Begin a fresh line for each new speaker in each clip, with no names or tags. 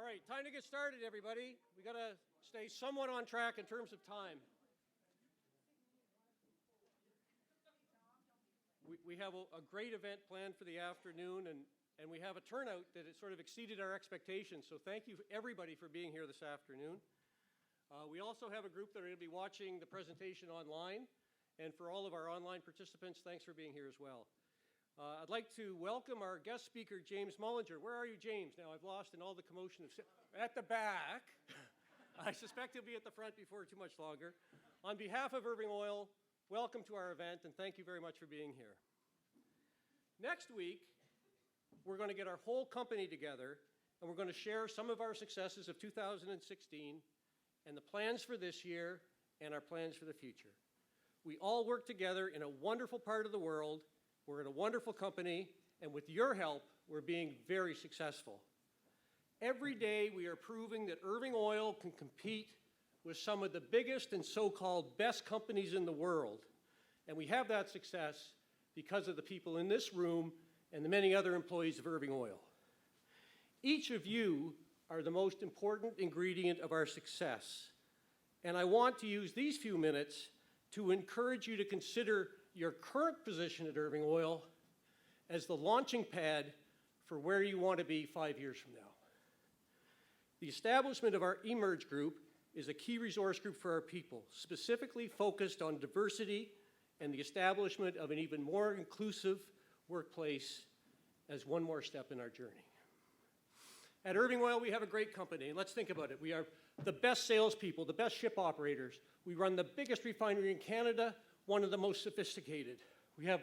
right, time to get started, everybody. We got to stay somewhat on track in terms of time. We have a great event planned for the afternoon, and we have a turnout that has sort of exceeded our expectations. So thank you, everybody, for being here this afternoon. We also have a group that are going to be watching the presentation online. And for all of our online participants, thanks for being here as well. I'd like to welcome our guest speaker, James Mullinger. Where are you, James? Now, I've lost in all the commotion of at the back. I suspect he'll be at the front before too much longer. On behalf of Irving Oil, welcome to our event, and thank you very much for being here. Next week, we're going to get our whole company together, and we're going to share some of our successes of 2016 and the plans for this year and our plans for the future. We all work together in a wonderful part of the world. We're in a wonderful company, and with your help, we're being very successful. Every day, we are proving that Irving Oil can compete with some of the biggest and so-called best companies in the world. And we have that success because of the people in this room and the many other employees of Irving Oil. Each of you are the most important ingredient of our success. And I want to use these few minutes to encourage you to consider your current position at Irving Oil as the launching pad for where you want to be 5 years from now. The establishment of our eMERGe group is a key resource group for our people, specifically focused on diversity and the establishment of an even more inclusive workplace as one more step in our journey. At Irving Oil, we have a great company, and let's think about it. We are the best salespeople, the best ship operators. We run the biggest refinery in Canada, one of the most sophisticated. We have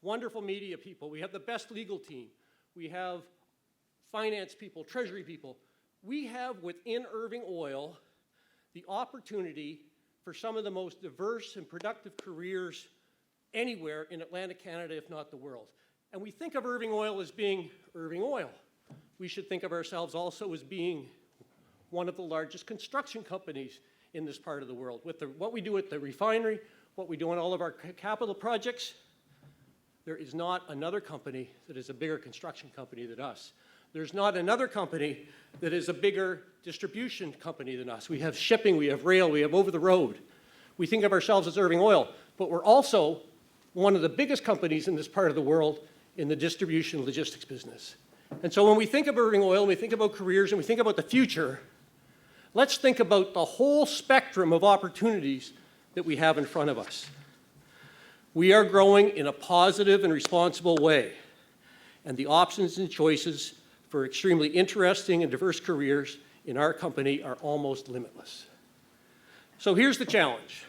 wonderful media people. We have the best legal team. We have finance people, treasury people. We have within Irving Oil the opportunity for some of the most diverse and productive careers anywhere in Atlantic Canada, if not the world. And we think of Irving Oil as being Irving Oil. We should think of ourselves also as being one of the largest construction companies in this part of the world. With what we do at the refinery, what we do on all of our capital projects, there is not another company that is a bigger construction company than us. There's not another company that is a bigger distribution company than us. We have shipping, we have rail, we have over the road. We think of ourselves as Irving Oil, but we're also one of the biggest companies in this part of the world in the distribution logistics business. And so when we think of Irving Oil, and we think about careers, and we think about the future, let's think about the whole spectrum of opportunities that we have in front of us. We are growing in a positive and responsible way, and the options and choices for extremely interesting and diverse careers in our company are almost limitless. So here's the challenge.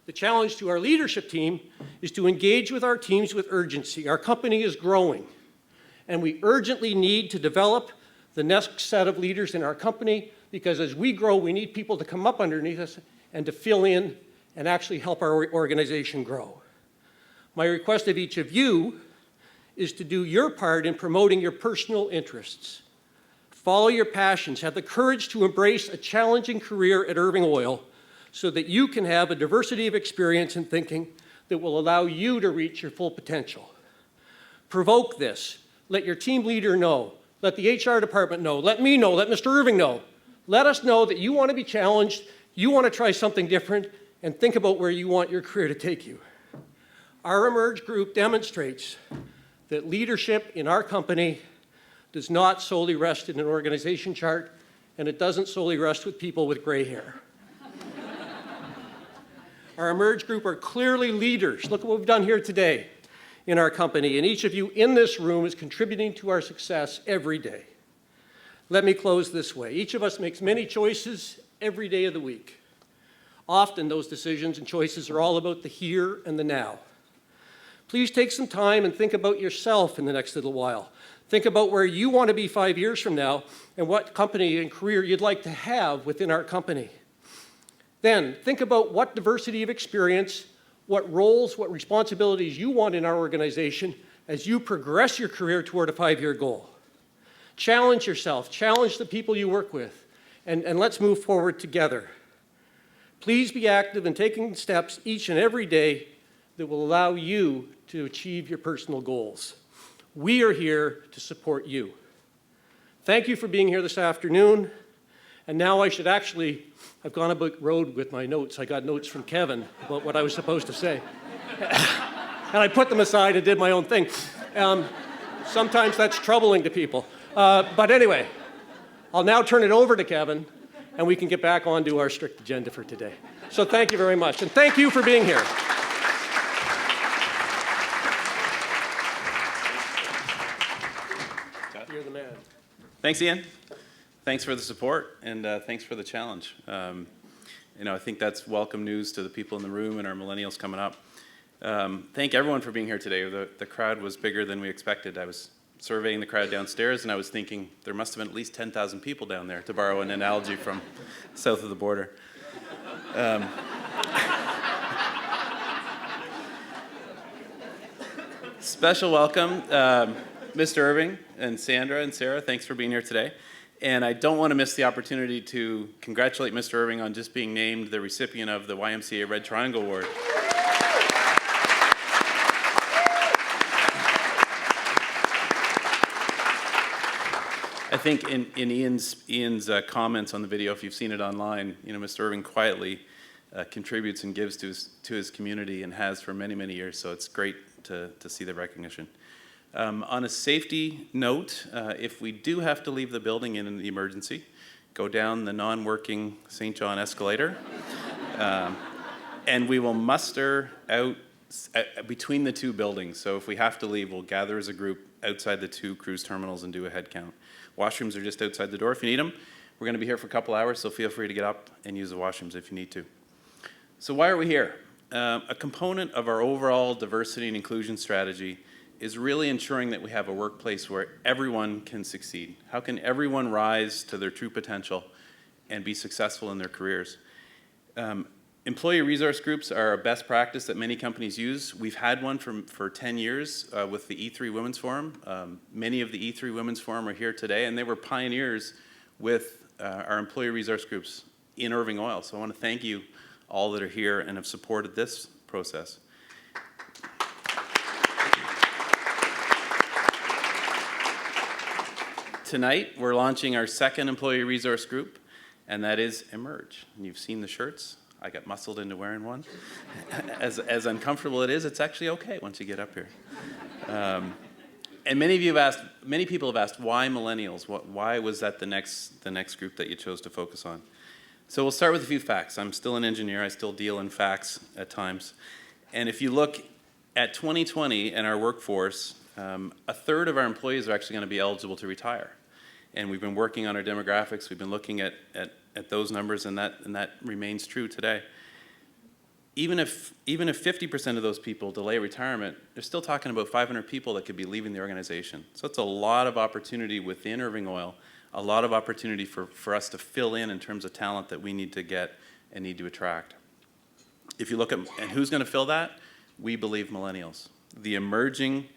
The challenge to our leadership team is to engage with our teams with urgency. Our company is growing, and we urgently need to develop the next set of leaders in our company, because as we grow, we need people to come up underneath us and to fill in and actually help our organization grow. My request of each of you is to do your part in promoting your personal interests. Follow your passions. Have the courage to embrace a challenging career at Irving Oil so that you can have a diversity of experience and thinking that will allow you to reach your full potential. Provoke this. Let your team leader know. Let the HR department know. Let me know. Let Mr. Irving know. Let us know that you want to be challenged, you want to try something different, and think about where you want your career to take you. Our eMERGe group demonstrates that leadership in our company does not solely rest in an organization chart, and it doesn't solely rest with people with gray hair. Our eMERGe group are clearly leaders. Look at what we've done here today in our company, and each of you in this room is contributing to our success every day. Let me close this way. Each of us makes many choices every day of the week. Often those decisions and choices are all about the here and the now. Please take some time and think about yourself in the next little while. Think about where you want to be 5 years from now and what company and career you'd like to have within our company. Then think about what diversity of experience, what roles, what responsibilities you want in our organization as you progress your career toward a 5-year goal. Challenge yourself, challenge the people you work with, and let's move forward together. Please be active in taking steps each and every day that will allow you to achieve your personal goals. We are here to support you. thank you for being here this afternoon. And now I should actually, I've gone a bit road with my notes. I got notes from Kevin about what I was supposed to say. And I put them aside and did my own thing. Sometimes that's troubling to people. But anyway, I'll now turn it over to Kevin, and we can get back onto our strict agenda for today. So thank you very much, and thank you for being here. You're the man.
Thanks, Ian. Thanks for the support, and thanks for the challenge. I think that's welcome news to the people in the room and our millennials coming up. Thank everyone for being here today. The crowd was bigger than we expected. I was surveying the crowd downstairs, and I was thinking there must have been at least 10,000 people down there, to borrow an analogy from south of the border. Special welcome, Mr. Irving and Sandra and Sarah. Thanks for being here today. And I don't want to miss the opportunity to congratulate Mr. Irving on just being named the recipient of the YMCA Red Triangle Award. I think in Ian's comments on the video, if you've seen it online, Mr. Irving quietly contributes and gives to his community and has for many, many years. So it's great to see the recognition. On a safety note, if we do have to leave the building in an emergency, go down the non-working St. John escalator, and we will muster out between the two buildings. So if we have to leave, we'll gather as a group outside the two cruise terminals and do a head count. Washrooms are just outside the door if you need them. We're going to be here for a couple hours, so feel free to get up and use the washrooms if you need to. So why are we here? A component of our overall diversity and inclusion strategy is really ensuring that we have a workplace where everyone can succeed. How can everyone rise to their true potential and be successful in their careers? Employee resource groups are a best practice that many companies use. We've had one for 10 years with the E3 Women's Forum. Many of the E3 Women's Forum are here today, and they were pioneers with our employee resource groups in Irving Oil. So I want to thank you all that are here and have supported this process. Tonight, we're launching our second employee resource group, and that is eMERGe. And you've seen the shirts. I got muscled into wearing one. As uncomfortable it is, it's actually okay once you get up here. And many people have asked, why millennials? Why was that the next group that you chose to focus on? So we'll start with a few facts. I'm still an engineer. I still deal in facts at times. And if you look at 2020 and our workforce, a third of our employees are actually going to be eligible to retire. And we've been working on our demographics. We've been looking at those numbers, and that remains true today. Even if 50% of those people delay retirement, they're still talking about 500 people that could be leaving the organization. So it's a lot of opportunity within Irving Oil, a lot of opportunity for us to fill in terms of talent that we need to get and need to attract. If you look at and who's going to fill that, we believe millennials. The emerging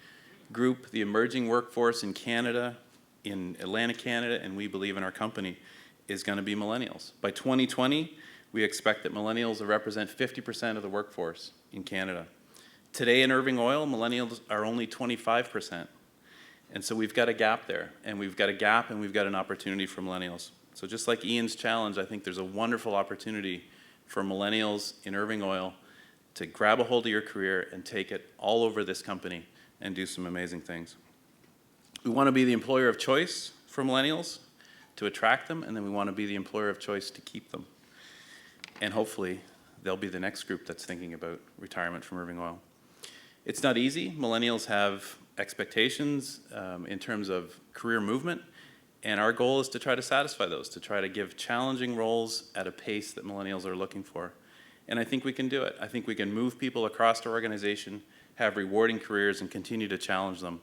group, the emerging workforce in Canada, in Atlantic Canada, and we believe in our company, is going to be millennials. By 2020, we expect that millennials will represent 50% of the workforce in Canada. Today in Irving Oil, millennials are only 25%. And so we've got a gap there, and we've got an opportunity for millennials. So just like Ian's challenge, I think there's a wonderful opportunity for millennials in Irving Oil to grab a hold of your career and take it all over this company and do some amazing things. We want to be the employer of choice for millennials to attract them, and then we want to be the employer of choice to keep them. And hopefully, they'll be the next group that's thinking about retirement from Irving Oil. It's not easy. Millennials have expectations in terms of career movement, and our goal is to try to satisfy those, to try to give challenging roles at a pace that millennials are looking for. And I think we can do it. I think we can move people across our organization, have rewarding careers, and continue to challenge them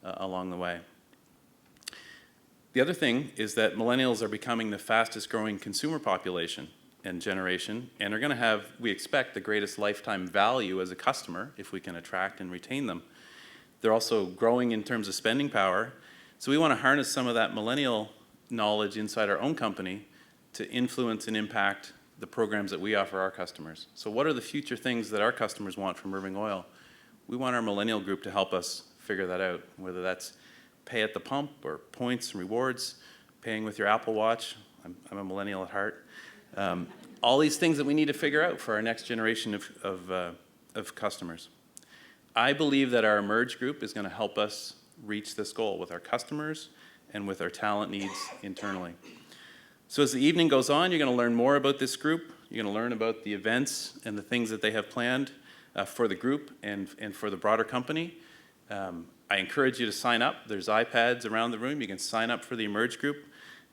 along the way. The other thing is that millennials are becoming the fastest growing consumer population and generation, and are going to have, we expect, the greatest lifetime value as a customer if we can attract and retain them. They're also growing in terms of spending power, so we want to harness some of that millennial knowledge inside our own company to influence and impact the programs that we offer our customers. So what are the future things that our customers want from Irving Oil? We want our millennial group to help us figure that out, whether that's pay at the pump or points and rewards, paying with your Apple Watch. I'm a millennial at heart. All these things that we need to figure out for our next generation of customers. I believe that our eMERGE group is going to help us reach this goal with our customers and with our talent needs internally. So as the evening goes on, you're going to learn more about this group. You're going to learn about the events and the things that they have planned for the group and for the broader company. I encourage you to sign up. There's iPads around the room. You can sign up for the eMERGE group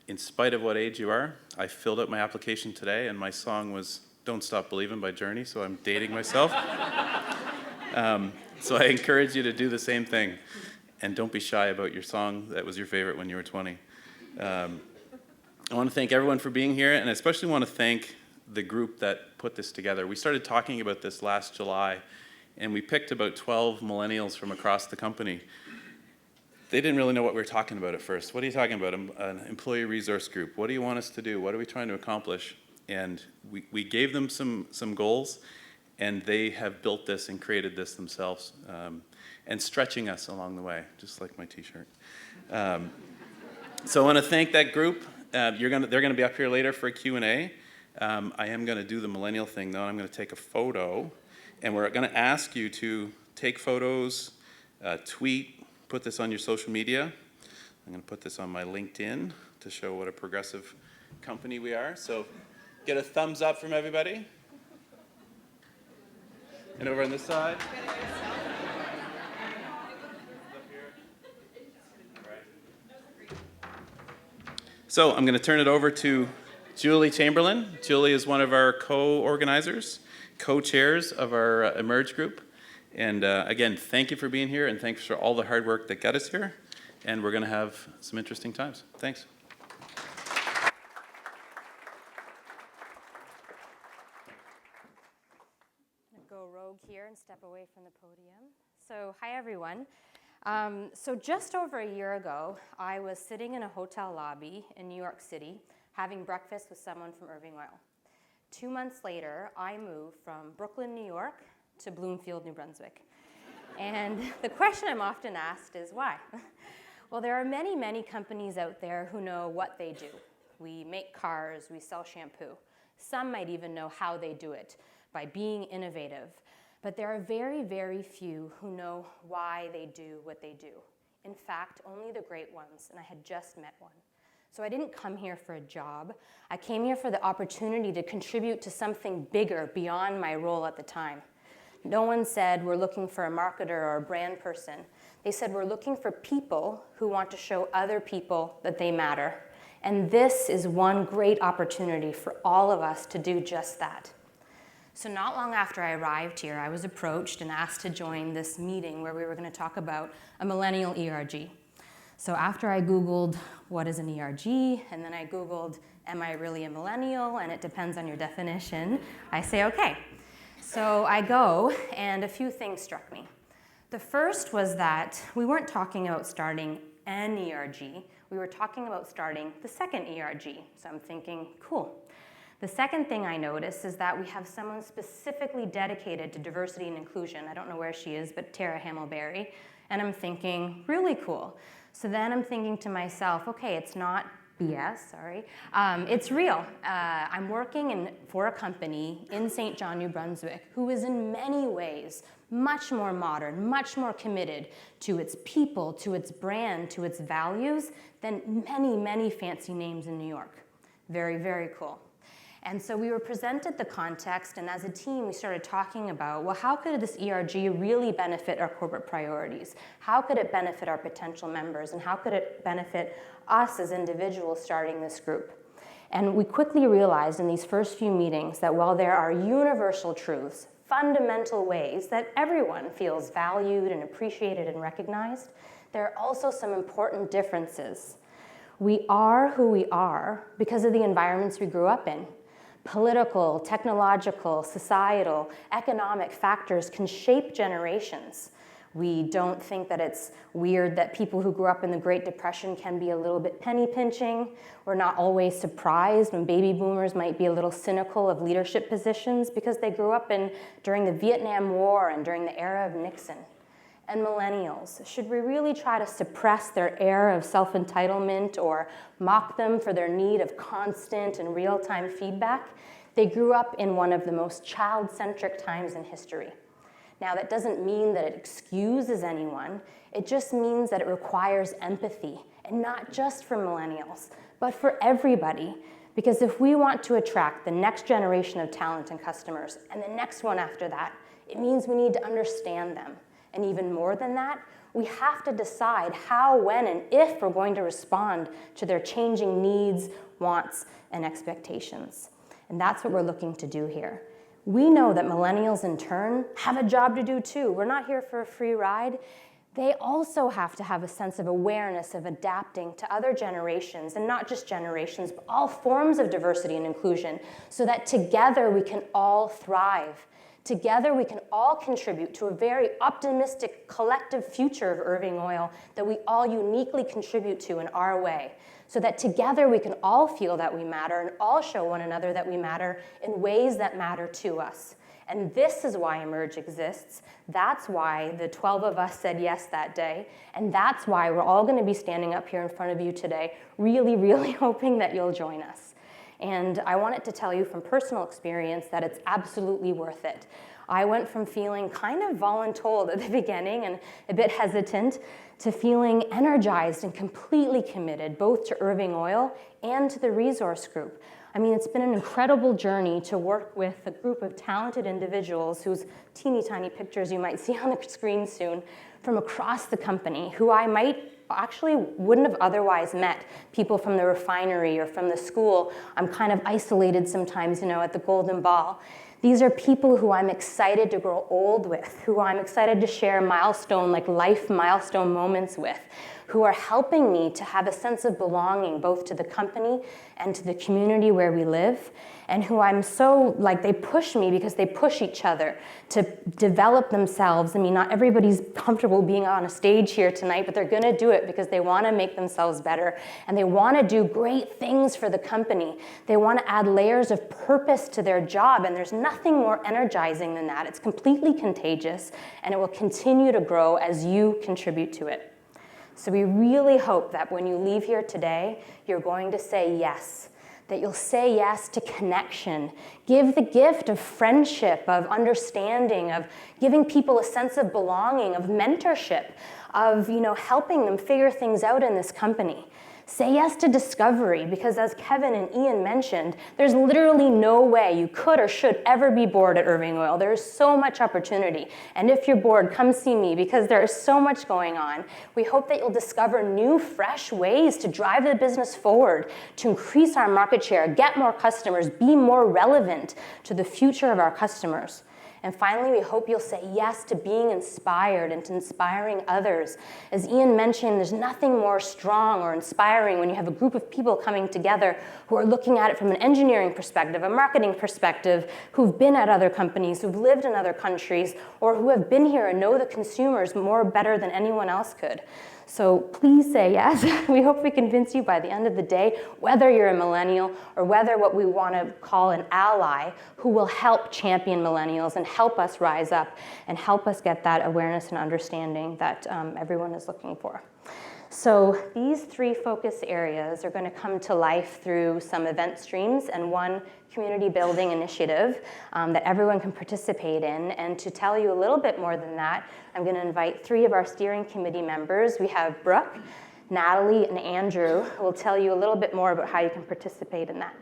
in spite of what age you are. I filled out my application today, and my song was Don't Stop Believin' by Journey, so I'm dating myself. So I encourage you to do the same thing. And don't be shy about your song that was your favorite when you were 20. I want to thank everyone for being here, and I especially want to thank the group that put this together. We started talking about this last July, and we picked about 12 millennials from across the company. They didn't really know what we were talking about at first. What are you talking about? An employee resource group. What do you want us to do? What are we trying to accomplish? And we gave them some goals, and they have built this and created this themselves, and stretching us along the way, just like my t-shirt. So I want to thank that group. They're going to be up here later for a Q&A. I am going to do the millennial thing, though. I'm going to take a photo, and we're going to ask you to take photos, tweet, put this on your social media. I'm going to put this on my LinkedIn to show what a progressive company we are. So get a thumbs up from everybody. And over on this side. So I'm going to turn it over to Julie Chamberlain. Julie is one of our co-organizers, co-chairs of our eMERGE group. And again, thank you for being here, and thanks for all the hard work that got us here. And we're going to have some interesting times. Thanks.
Go rogue here and step away from the podium. So hi, everyone. So just over a year ago, I was sitting in a hotel lobby in New York City having breakfast with someone from Irving Oil. 2 months later, I moved from Brooklyn, New York to Bloomfield, New Brunswick. And the question I'm often asked is why? Well, there are many, many companies out there who know what they do. We make cars, we sell shampoo. Some might even know how they do it, by being innovative. But there are very, very few who know why they do what they do. In fact, only the great ones, and I had just met one. So I didn't come here for a job. I came here for the opportunity to contribute to something bigger beyond my role at the time. No one said we're looking for a marketer or a brand person. They said we're looking for people who want to show other people that they matter. And this is one great opportunity for all of us to do just that. So not long after I arrived here, I was approached and asked to join this meeting where we were going to talk about a millennial eMERGe. So after I Googled, what is an eMERGe? And then I Googled, am I really a millennial? And it depends on your definition. I say, okay. So I go, and a few things struck me. The first was that we weren't talking about starting an eMERGe. We were talking about starting the second eMERGe. So I'm thinking, cool. The second thing I noticed is that we have someone specifically dedicated to diversity and inclusion. I don't know where she is, but Tara Hamilberry. And I'm thinking, really cool. So then I'm thinking to myself, okay, it's not BS, sorry. It's real. I'm working for a company in St. John, New Brunswick, who is in many ways much more modern, much more committed to its people, to its brand, to its values than many, many fancy names in New York. Very, very cool. And so we were presented the context, and as a team, we started talking about, well, how could this eMERGe really benefit our corporate priorities? How could it benefit our potential members? And how could it benefit us as individuals starting this group? And we quickly realized in these first few meetings that while there are universal truths, fundamental ways that everyone feels valued and appreciated and recognized, there are also some important differences. We are who we are because of the environments we grew up in. Political, technological, societal, economic factors can shape generations. We don't think that it's weird that people who grew up in the Great Depression can be a little bit penny pinching. We're not always surprised when baby boomers might be a little cynical of leadership positions because they grew up during the Vietnam War and during the era of Nixon. and millennials? Should we really try to suppress their air of self-entitlement or mock them for their need of constant and real-time feedback? They grew up in one of the most child-centric times in history. Now, that doesn't mean that it excuses anyone. It just means that it requires empathy, and not just for millennials, but for everybody. Because if we want to attract the next generation of talent and customers, and the next one after that, it means we need to understand them. And even more than that, we have to decide how, when, and if we're going to respond to their changing needs, wants, and expectations. And that's what we're looking to do here. We know that millennials, in turn, have a job to do too. We're not here for a free ride. They also have to have a sense of awareness of adapting to other generations, and not just generations, but all forms of diversity and inclusion, so that together we can all thrive. Together we can all contribute to a very optimistic collective future of Irving Oil that we all uniquely contribute to in our way, so that together we can all feel that we matter and all show one another that we matter in ways that matter to us. And this is why eMERGE exists. That's why the 12 of us said yes that day. And that's why we're all going to be standing up here in front of you today, really, really hoping that you'll join us. And I wanted to tell you from personal experience that it's absolutely worth it. I went from feeling kind of voluntold at the beginning and a bit hesitant to feeling energized and completely committed both to Irving Oil and to the resource group. I mean, it's been an incredible journey to work with a group of talented individuals whose teeny tiny pictures you might see on the screen soon from across the company, who I might actually wouldn't have otherwise met. People from the refinery or from the school. I'm kind of isolated sometimes, at the Golden Ball. These are people who I'm excited to grow old with, who I'm excited to share life milestone moments with, who are helping me to have a sense of belonging both to the company and to the community where we live, and who I'm so, they push me because they push each other to develop themselves. I mean, not everybody's comfortable being on a stage here tonight, but they're gonna do it because they wanna make themselves better, and they wanna do great things for the company. They wanna add layers of purpose to their job, and there's nothing more energizing than that. It's completely contagious, and it will continue to grow as you contribute to it. So we really hope that when you leave here today, you're going to say yes, that you'll say yes to connection. Give the gift of friendship, of understanding, of giving people a sense of belonging, of mentorship, of helping them figure things out in this company. Say yes to discovery, because as Kevin and Ian mentioned, there's literally no way you could or should ever be bored at Irving Oil. There is so much opportunity. And if you're bored, come see me, because there is so much going on. We hope that you'll discover new, fresh ways to drive the business forward, to increase our market share, get more customers, be more relevant to the future of our customers. And finally, we hope you'll say yes to being inspired and to inspiring others. As Ian mentioned, there's nothing more strong or inspiring when you have a group of people coming together who are looking at it from an engineering perspective, a marketing perspective, who've been at other companies, who've lived in other countries, or who have been here and know the consumers better than anyone else could. So please say yes. We hope we convince you by the end of the day, whether you're a millennial or whether what we want to call an ally who will help champion millennials and help us rise up and help us get that awareness and understanding that everyone is looking for. So these 3 focus areas are going to come to life through some event streams and one community building initiative that everyone can participate in. And to tell you a little bit more than that, I'm going to invite 3 of our steering committee members. We have Brooke, Natalie, and Andrew, who will tell you a little bit more about how you can participate in that.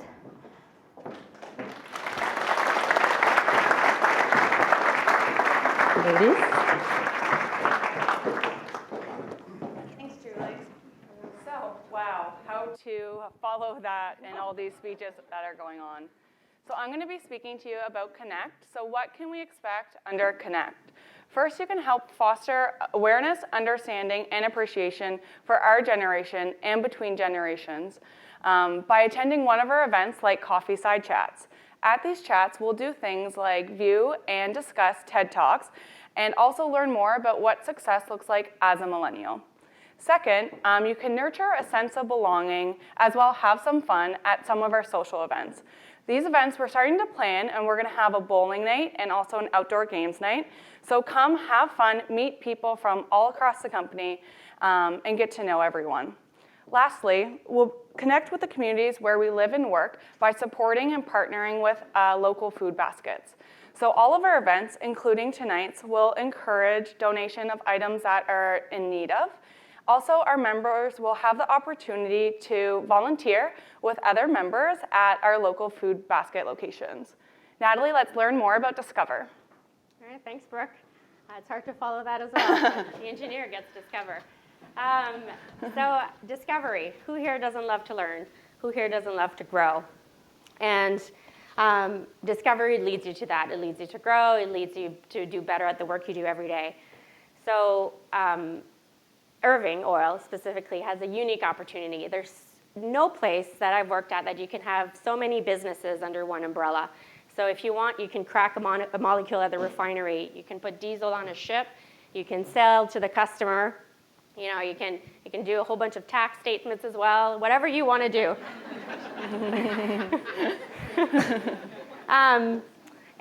Ladies.
Wow, how to follow that in all these speeches that are going on. So I'm going to be speaking to you about Connect. So what can we expect under Connect? First, you can help foster awareness, understanding, and appreciation for our generation and between generations by attending one of our events like Coffee Side Chats. At these chats, we'll do things like view and discuss TED Talks and also learn more about what success looks like as a millennial. Second, you can nurture a sense of belonging as well as have some fun at some of our social events. These events we're starting to plan, and we're going to have a bowling night and also an outdoor games night. So come have fun, meet people from all across the company, and get to know everyone. Lastly, we'll connect with the communities where we live and work by supporting and partnering with local food baskets. So all of our events, including tonight's, will encourage donation of items that are in need of. Also, our members will have the opportunity to volunteer with other members at our local food basket locations. Natalie, let's learn more about Discover.
All right, thanks, Brooke. It's hard to follow that as well. The engineer gets Discover. So discovery, who here doesn't love to learn? Who here doesn't love to grow? And discovery leads you to that. It leads you to grow. It leads you to do better at the work you do every day. So Irving Oil specifically has a unique opportunity. There's no place that I've worked at that you can have so many businesses under one umbrella. So if you want, you can crack a molecule at the refinery. You can put diesel on a ship. You can sell to the customer. You know, you can do a whole bunch of tax statements as well, whatever you want to do. And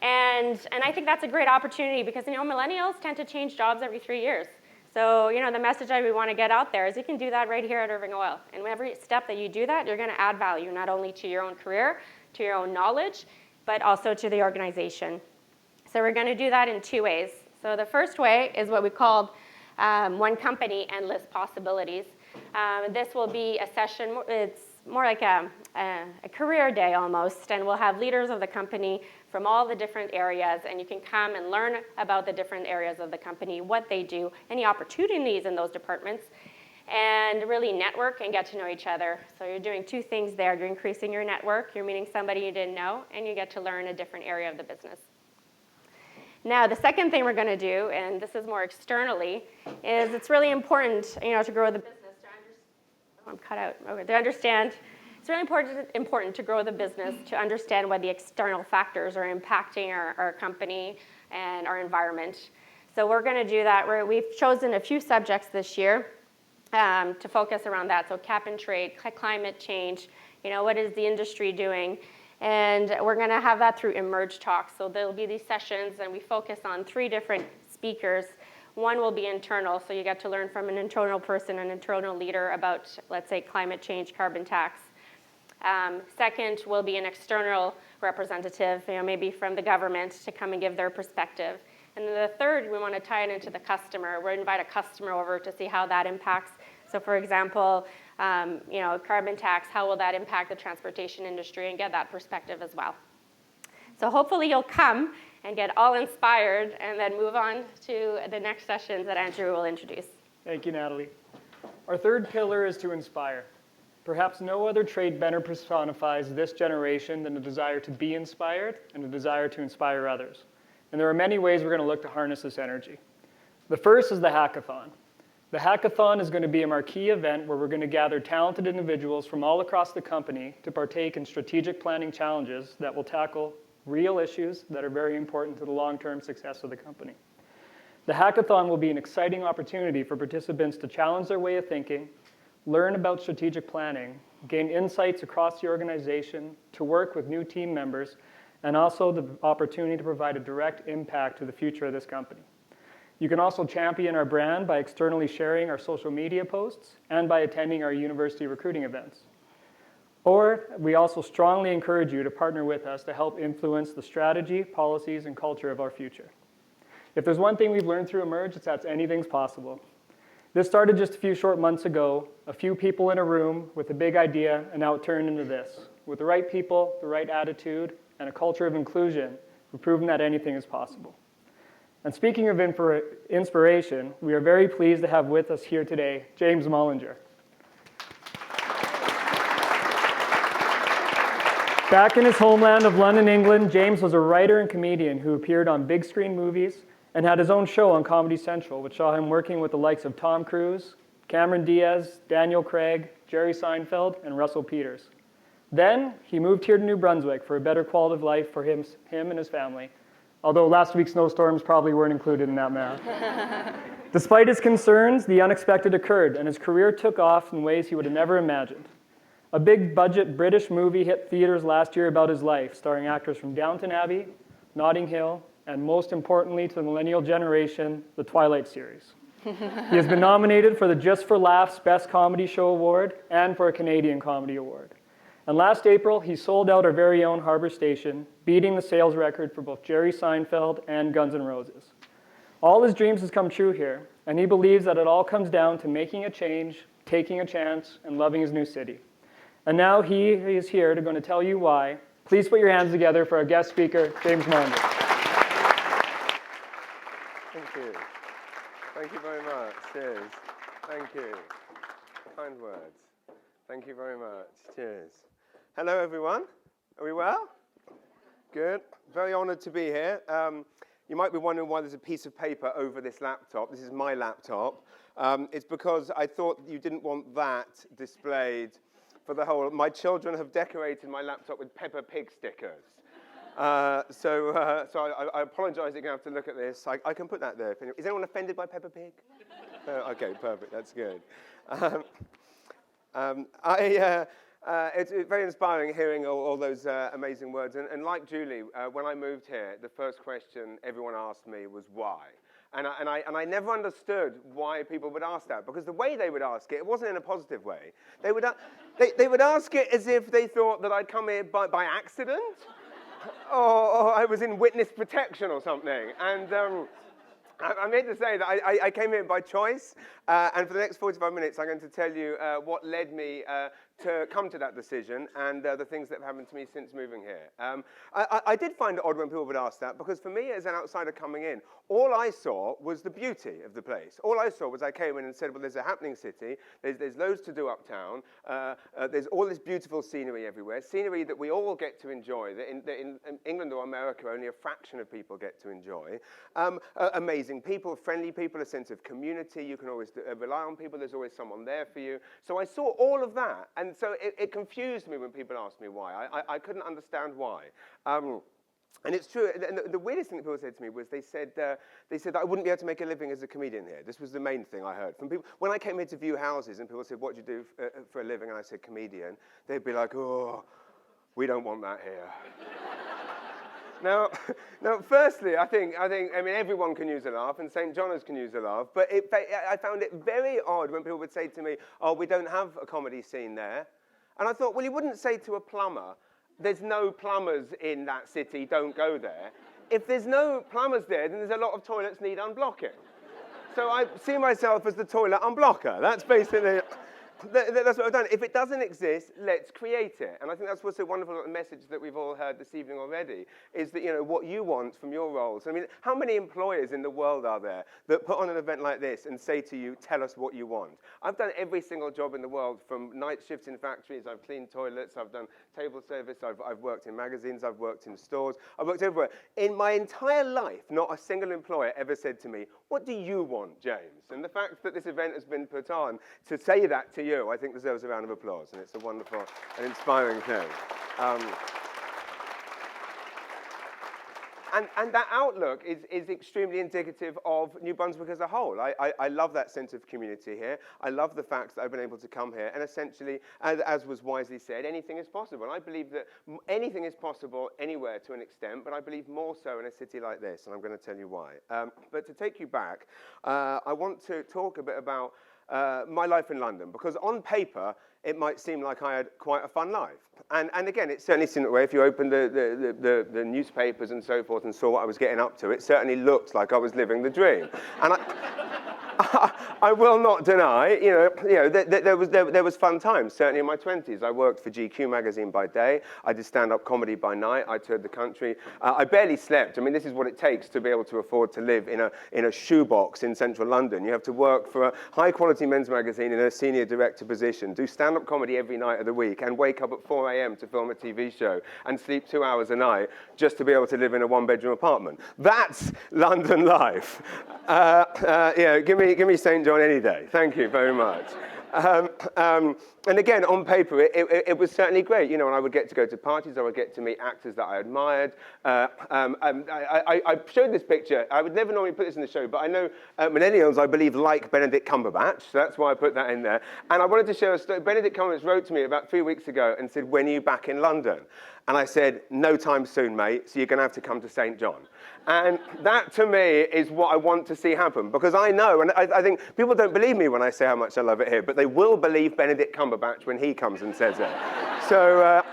I think that's a great opportunity because, you know, millennials tend to change jobs every 3 years. So, you know, the message that we want to get out there is you can do that right here at Irving Oil. And every step that you do that, you're going to add value, not only to your own career, to your own knowledge, but also to the organization. So we're going to do that in 2 ways. So the first way is what we called One Company, Endless Possibilities. This will be a session, it's more like a career day almost, and we'll have leaders of the company from all the different areas, and you can come and learn about the different areas of the company, what they do, any opportunities in those departments, and really network and get to know each other. So you're doing 2 things there. You're increasing your network, you're meeting somebody you didn't know, and you get to learn a different area of the business. Now, the second thing we're going to do, and this is more externally, is it's really important, you know, to grow the business. To understand. It's really important to grow the business, to understand what the external factors are impacting our company and our environment. So we're going to do that. We've chosen a few subjects this year to focus around that. So cap and trade, climate change, you know, what is the industry doing? And we're going to have that through eMERGE talks. So there'll be these sessions, and we focus on 3 different speakers. One will be internal, so you get to learn from an internal person, an internal leader about, let's say, climate change, carbon tax. Second will be an external representative, you know, maybe from the government, to come and give their perspective. And then the third, we want to tie it into the customer. We'll invite a customer over to see how that impacts. So for example, you know, carbon tax, how will that impact the transportation industry, and get that perspective as well. So hopefully you'll come and get all inspired and then move on to the next sessions that Andrew will introduce.
Thank you, Natalie. Our third pillar is to inspire. Perhaps no other trait better personifies this generation than the desire to be inspired and the desire to inspire others. And there are many ways we're going to look to harness this energy. The first is the hackathon. The hackathon is going to be a marquee event where we're going to gather talented individuals from all across the company to partake in strategic planning challenges that will tackle real issues that are very important to the long-term success of the company. The hackathon will be an exciting opportunity for participants to challenge their way of thinking, learn about strategic planning, gain insights across the organization, to work with new team members, and also the opportunity to provide a direct impact to the future of this company. You can also champion our brand by externally sharing our social media posts and by attending our university recruiting events. Or we also strongly encourage you to partner with us to help influence the strategy, policies, and culture of our future. If there's one thing we've learned through eMERGE, it's that anything's possible. This started just a few short months ago, a few people in a room with a big idea, and now it turned into this. With the right people, the right attitude, and a culture of inclusion, we've proven that anything is possible. And speaking of inspiration, we are very pleased to have with us here today James Mullinger. Back in his homeland of London, England, James was a writer and comedian who appeared on big screen movies and had his own show on Comedy Central, which saw him working with the likes of Tom Cruise, Cameron Diaz, Daniel Craig, Jerry Seinfeld, and Russell Peters. Then he moved here to New Brunswick for a better quality of life for him and his family, although last week's snowstorms probably weren't included in that math. Despite his concerns, the unexpected occurred, and his career took off in ways he would have never imagined. A big budget British movie hit theaters last year about his life, starring actors from Downton Abbey, Notting Hill, and most importantly to the millennial generation, the Twilight series. He has been nominated for the Just for Laughs Best Comedy Show Award and for a Canadian Comedy Award. And last April, he sold out our very own Harbour Station, beating the sales record for both Jerry Seinfeld and Guns N' Roses. All his dreams has come true here, and he believes that it all comes down to making a change, taking a chance, and loving his new city. And now he is here to tell you why. Please put your hands together for our guest speaker, James Maunders.
Thank you. Thank you very much. Cheers. Thank you. Kind words. Thank you very much. Cheers. Hello, everyone. Are we well? Good. Very honored to be here. You might be wondering why there's a piece of paper over this laptop. This is my laptop. It's because I thought you didn't want that displayed for the whole. My children have decorated my laptop with Peppa Pig stickers. So I apologize you're going to have to look at this. I can put that there. Is anyone offended by Peppa Pig? Okay, perfect. That's good. It's very inspiring hearing all those amazing words. And like Julie, when I moved here, the first question everyone asked me was why. And I never understood why people would ask that, because the way they would ask it, it wasn't in a positive way. They would ask it as if they thought that I'd come here by accident, or I was in witness protection or something. And I'm here to say that I came here by choice, and for the next 45 minutes, I'm going to tell you what led me to come to that decision and the things that have happened to me since moving here. I did find it odd when people would ask that, because for me as an outsider coming in, all I saw was the beauty of the place. All I saw was I came in and said, well, there's a happening city, there's loads to do uptown, there's all this beautiful scenery everywhere, scenery that we all get to enjoy, that in England or America only a fraction of people get to enjoy. Amazing people, friendly people, a sense of community, you can always rely on people, there's always someone there for you. So I saw all of that, and so it confused me when people asked me why. I couldn't understand why. And it's true, and the weirdest thing that people said to me was they said that I wouldn't be able to make a living as a comedian here. This was the main thing I heard from people. When I came here to view houses and people said, what do you do for a living? And I said, comedian. They'd be like, oh, we don't want that here. Now, firstly, I mean, everyone can use a laugh, and St. John's can use a laugh, but I found it very odd when people would say to me, oh, we don't have a comedy scene there. And I thought, well, you wouldn't say to a plumber, there's no plumbers in that city, don't go there. If there's no plumbers there, then there's a lot of toilets need unblocking. So I see myself as the toilet unblocker. That's basically... That's what I've done. If it doesn't exist, let's create it. And I think that's what's so wonderful about the message that we've all heard this evening already, is that, you know, what you want from your roles. I mean, how many employers in the world are there that put on an event like this and say to you, tell us what you want? I've done every single job in the world, from night shifts in factories, I've cleaned toilets, I've done table service, I've worked in magazines, I've worked in stores, I've worked everywhere. In my entire life, not a single employer ever said to me, what do you want, James? And the fact that this event has been put on to say that to you, I think deserves a round of applause, and it's a wonderful and inspiring thing. And that outlook is extremely indicative of New Brunswick as a whole. I love that sense of community here. I love the fact that I've been able to come here, and essentially, as was wisely said, anything is possible. And I believe that anything is possible anywhere to an extent, but I believe more so in a city like this, and I'm going to tell you why. But to take you back, I want to talk a bit about my life in London, because on paper, it might seem like I had quite a fun life. And again, it certainly seemed that way. If you opened the newspapers and so forth and saw what I was getting up to, it certainly looked like I was living the dream. And I will not deny, there was fun times, certainly in my 20s. I worked for GQ magazine by day. I did stand-up comedy by night. I toured the country. I barely slept. I mean, this is what it takes to be able to afford to live in a shoebox in central London. You have to work for a high-quality men's magazine in a senior director position, do stand-up comedy every night of the week, and wake up at 4 a.m. to film a TV show, and sleep 2 hours a night just to be able to live in a one-bedroom apartment. That's London life. Give me St. John any day. Thank you very much. and again, on paper, it was certainly great. You know, and I would get to go to parties, I would get to meet actors that I admired. I showed this picture. I would never normally put this in the show, but I know millennials, I believe, like Benedict Cumberbatch, so that's why I put that in there. And I wanted to share a story. Benedict Cumberbatch wrote to me about 3 weeks ago and said, "When are you back in London?" And I said, "No time soon, mate, so you're going to have to come to St. John." And that, to me, is what I want to see happen, because I know, and I think people don't believe me when I say how much I love it here, but they will believe Benedict Cumberbatch when he comes and says it. So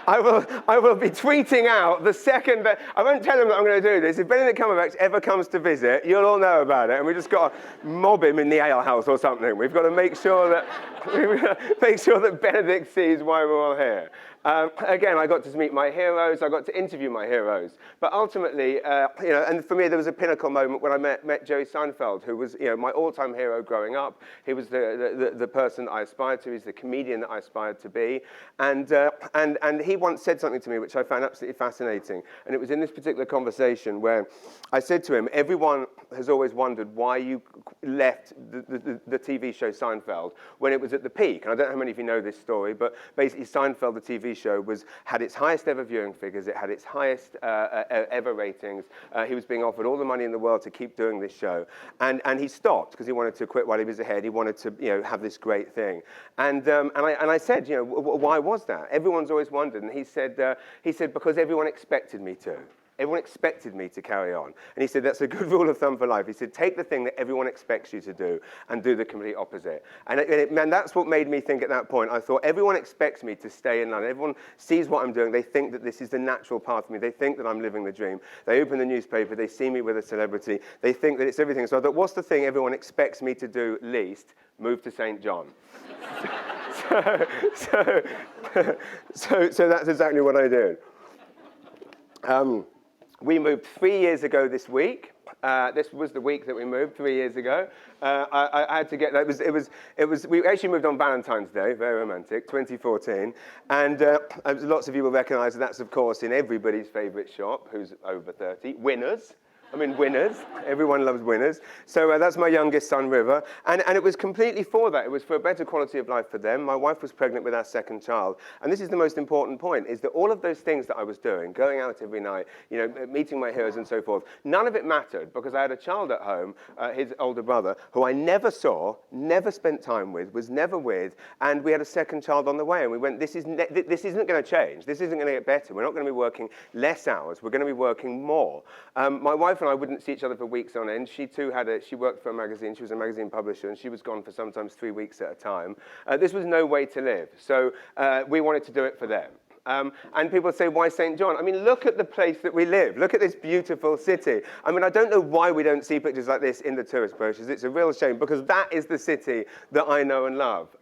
I will be tweeting out the second that, I won't tell him that I'm going to do this. If Benedict Cumberbatch ever comes to visit, you'll all know about it, and we just got to mob him in the ale house or something. We've got to make sure that Benedict sees why we're all here. Again, I got to meet my heroes. I got to interview my heroes. But ultimately, you know, and for me, there was a pinnacle moment when I met Jerry Seinfeld, who was, you know, my all-time hero growing up. He was the person I aspired to. He's the comedian that I aspired to be. And he once said something to me which I found absolutely fascinating. And it was in this particular conversation where I said to him, "Everyone has always wondered why you left the TV show Seinfeld when it was at the peak." And I don't know how many of you know this story, but basically Seinfeld, the TV show, had its highest ever viewing figures. It had its highest ever ratings. He was being offered all the money in the world to keep doing this show, and he stopped because he wanted to quit while he was ahead. He wanted to, you know, have this great thing. And I said, you know, why was that? Everyone's always wondered. And he said because everyone expected me to. Everyone expected me to carry on. And he said, that's a good rule of thumb for life. He said, take the thing that everyone expects you to do and do the complete opposite. And that's what made me think at that point. I thought, everyone expects me to stay in London. Everyone sees what I'm doing. They think that this is the natural path for me. They think that I'm living the dream. They open the newspaper. They see me with a celebrity. They think that it's everything. So I thought, what's the thing everyone expects me to do least? Move to St. John. So that's exactly what I did. We moved 3 years ago this week. This was the week that we moved 3 years ago. I had to get that. We actually moved on Valentine's Day, very romantic, 2014. And lots of you will recognize that that's, of course, in everybody's favorite shop who's over 30, Winners. I mean, Winners. Everyone loves Winners. So that's my youngest son, River. And it was completely for that. It was for a better quality of life for them. My wife was pregnant with our second child. And this is the most important point, is that all of those things that I was doing, going out every night, you know, meeting my heroes and so forth, none of it mattered because I had a child at home, his older brother, who I never saw, never spent time with, was never with, and we had a second child on the way. And we went, this isn't going to change. This isn't going to get better. We're not going to be working less hours. We're going to be working more. My wife and I wouldn't see each other for weeks on end. She too she worked for a magazine. She was a magazine publisher, and she was gone for sometimes 3 weeks at a time. This was no way to live. So we wanted to do it for them. And people say, why St. John? I mean, look at the place that we live. Look at this beautiful city. I mean, I don't know why we don't see pictures like this in the tourist brochures. It's a real shame, because that is the city that I know and love.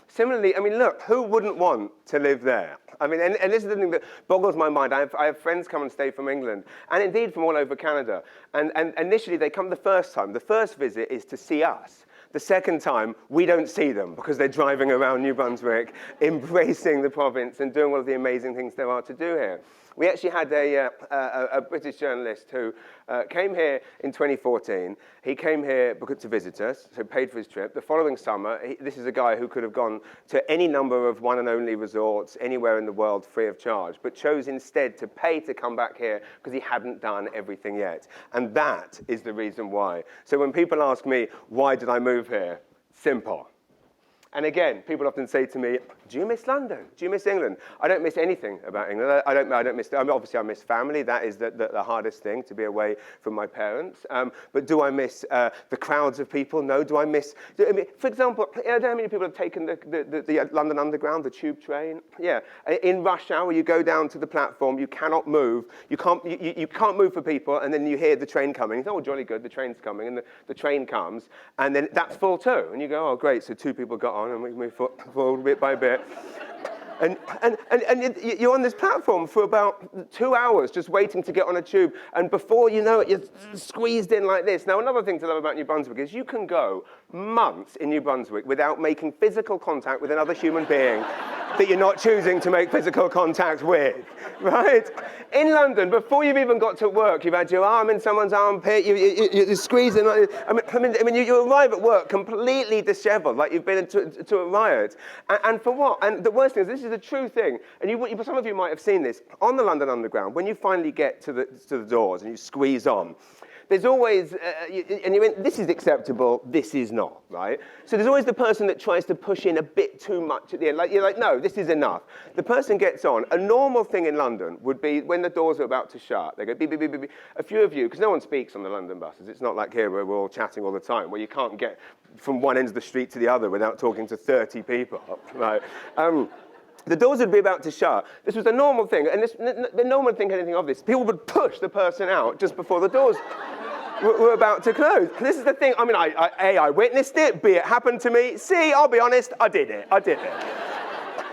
Similarly, I mean, look, who wouldn't want to live there? I mean, and this is the thing that boggles my mind. I have friends come and stay from England, and indeed from all over Canada. And initially, they come the first time. The first visit is to see us. The second time, we don't see them because they're driving around New Brunswick, embracing the province and doing all of the amazing things there are to do here. We actually had a British journalist who came here in 2014. He came here to visit us, so paid for his trip. The following summer, this is a guy who could have gone to any number of one and only resorts anywhere in the world free of charge, but chose instead to pay to come back here because he hadn't done everything yet. And that is the reason why. So when people ask me, why did I move here? Simple. And again, people often say to me, do you miss London? Do you miss England? I don't miss anything about England. I don't miss, I mean, obviously I miss family. That is the hardest thing, to be away from my parents. But do I miss the crowds of people? No. Do I miss, for example, I don't know how many people have taken the London Underground, the tube train. Yeah. In rush hour, you go down to the platform, you cannot move. You can't move for people, and then you hear the train coming. You think, oh, jolly good, the train's coming, and the train comes, and then that's full too. And you go, oh, great, so 2 people got on, and we move forward bit by bit. And you're on this platform for about 2 hours just waiting to get on a tube, and before you know it, you're squeezed in like this. Now, another thing to love about New Brunswick is you can go months in New Brunswick without making physical contact with another human being that you're not choosing to make physical contact with, right? In London, before you've even got to work, you've had your arm in someone's armpit, you're squeezing. I mean, you arrive at work completely disheveled, like you've been into a riot. And for what? And the worst thing is, this is a true thing, and some of you might have seen this, on the London Underground, when you finally get to the doors and you squeeze on, there's always, and you're in, this is acceptable, this is not, right? So there's always the person that tries to push in a bit too much at the end. Like, you're like, no, this is enough. The person gets on. A normal thing in London would be when the doors are about to shut, they go beep, beep, beep, beep, beep. A few of you, because no one speaks on the London buses. It's not like here where we're all chatting all the time, where you can't get from one end of the street to the other without talking to 30 people, right? The doors would be about to shut. This was a normal thing, and no one would think anything of this. People would push the person out just before the doors were about to close. This is the thing. I mean, A, I witnessed it. B, it happened to me. C, I'll be honest, I did it.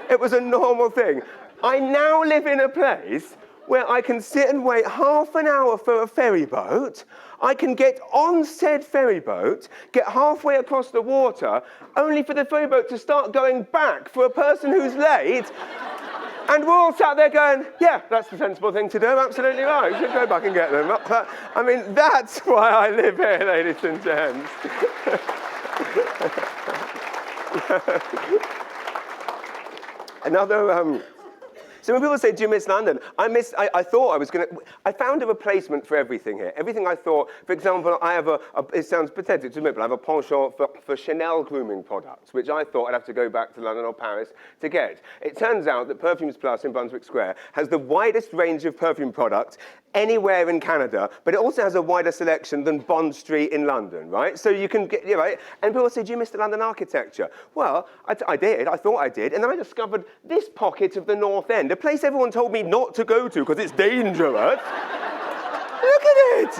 It was a normal thing. I now live in a place where I can sit and wait half an hour for a ferry boat. I can get on said ferry boat, get halfway across the water, only for the ferry boat to start going back for a person who's late. And we're all sat there going, yeah, that's the sensible thing to do, absolutely right. We should go back and get them. I mean, that's why I live here, ladies and gents. Another, so when people say, do you miss London? I thought I was going to, I found a replacement for everything here. Everything I thought, for example, I have it sounds pathetic to admit, but I have a penchant for Chanel grooming products, which I thought I'd have to go back to London or Paris to get. It turns out that Perfumes Plus in Brunswick Square has the widest range of perfume products anywhere in Canada, but it also has a wider selection than Bond Street in London, right? So you can get, right? And people say, do you miss the London architecture? Well, I did, I thought I did, and then I discovered this pocket of the North End, a place everyone told me not to go to because it's dangerous. Look at it!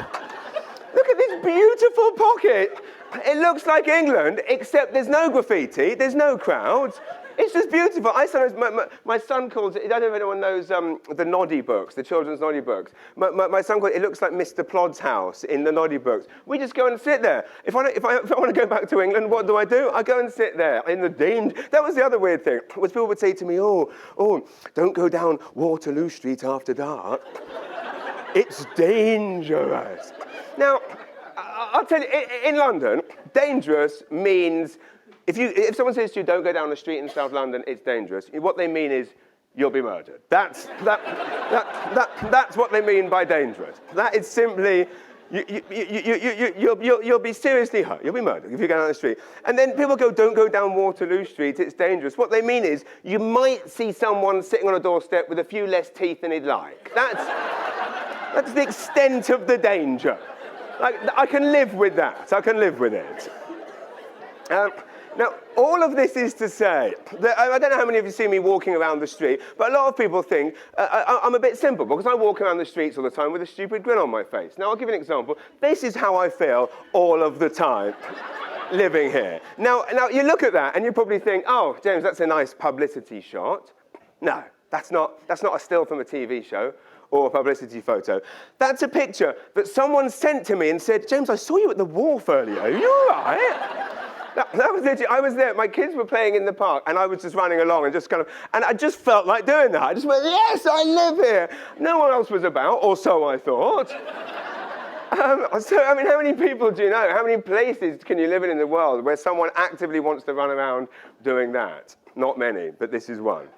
Look at this beautiful pocket. It looks like England, except there's no graffiti, there's no crowds. It's just beautiful. I sometimes, my son calls it, I don't know if anyone knows the Noddy books, the children's Noddy books. My son calls it, it looks like Mr. Plodd's house in the Noddy books. We just go and sit there. If I want to go back to England, what do? I go and sit there in the danger. That was the other weird thing, was people would say to me, oh, don't go down Waterloo Street after dark. It's dangerous. Now, I'll tell you, in London, dangerous means, if someone says to you, don't go down the street in South London, it's dangerous, what they mean is, you'll be murdered. That's what they mean by dangerous. That is simply, you'll be seriously hurt. You'll be murdered if you go down the street. And then people go, don't go down Waterloo Street, it's dangerous. What they mean is, you might see someone sitting on a doorstep with a few less teeth than he'd like. That's the extent of the danger. Like, I can live with that. I can live with it. Now, all of this is to say that I don't know how many of you see me walking around the street, but a lot of people think I'm a bit simple because I walk around the streets all the time with a stupid grin on my face. Now, I'll give you an example. This is how I feel all of the time living here. Now, you look at that and you probably think, oh, James, that's a nice publicity shot. No, that's not a still from a TV show or a publicity photo. That's a picture that someone sent to me and said, James, I saw you at the wharf earlier. Are you all right? That was literally, I was there, my kids were playing in the park, and I was just running along and and I just felt like doing that. I just went, yes, I live here. No one else was about, or so I thought. So, I mean, how many people do you know? How many places can you live in the world where someone actively wants to run around doing that? Not many, but this is one.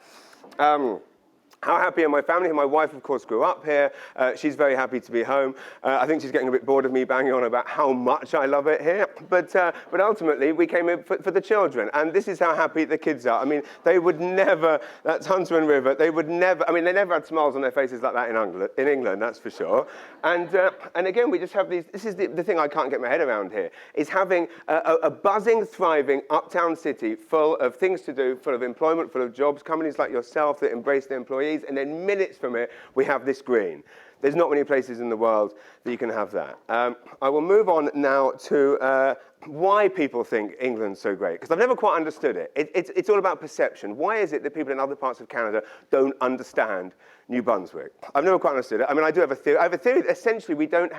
How happy are my family? My wife, of course, grew up here. She's very happy to be home. I think she's getting a bit bored of me banging on about how much I love it here. But ultimately, we came in for the children. And this is how happy the kids are. I mean, they would never, that's Hunter and River, they would never, I mean, they never had smiles on their faces like that in England, that's for sure. And again, we just have these, this is the thing I can't get my head around here, is having a buzzing, thriving uptown city full of things to do, full of employment, full of jobs, companies like yourself that embrace their employees, and then minutes from it, we have this green. There's not many places in the world that you can have that. I will move on now to why people think England's so great, because I've never quite understood it. It's all about perception. Why is it that people in other parts of Canada don't understand New Brunswick? I've never quite understood it. I mean, I do have a theory. I have a theory that essentially we don't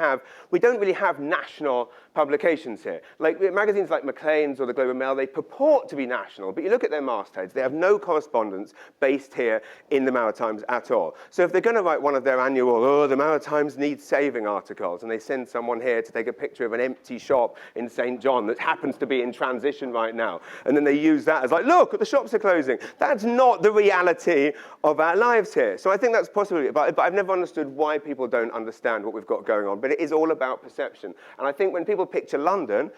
really have national publications here. Like magazines like Maclean's or the Globe and Mail, they purport to be national, but you look at their mastheads, they have no correspondence based here in the Maritimes at all. So if they're going to write one of their annual, the Maritimes need saving articles, and they send someone here to take a picture of an empty shop in St. John that happens to be in transition right now, and then they use that as like, look, the shops are closing. That's not the reality of our lives here. So I think that's possibly, but I've never understood why people don't understand what we've got going on. But it is all about perception. And I think when people picture London,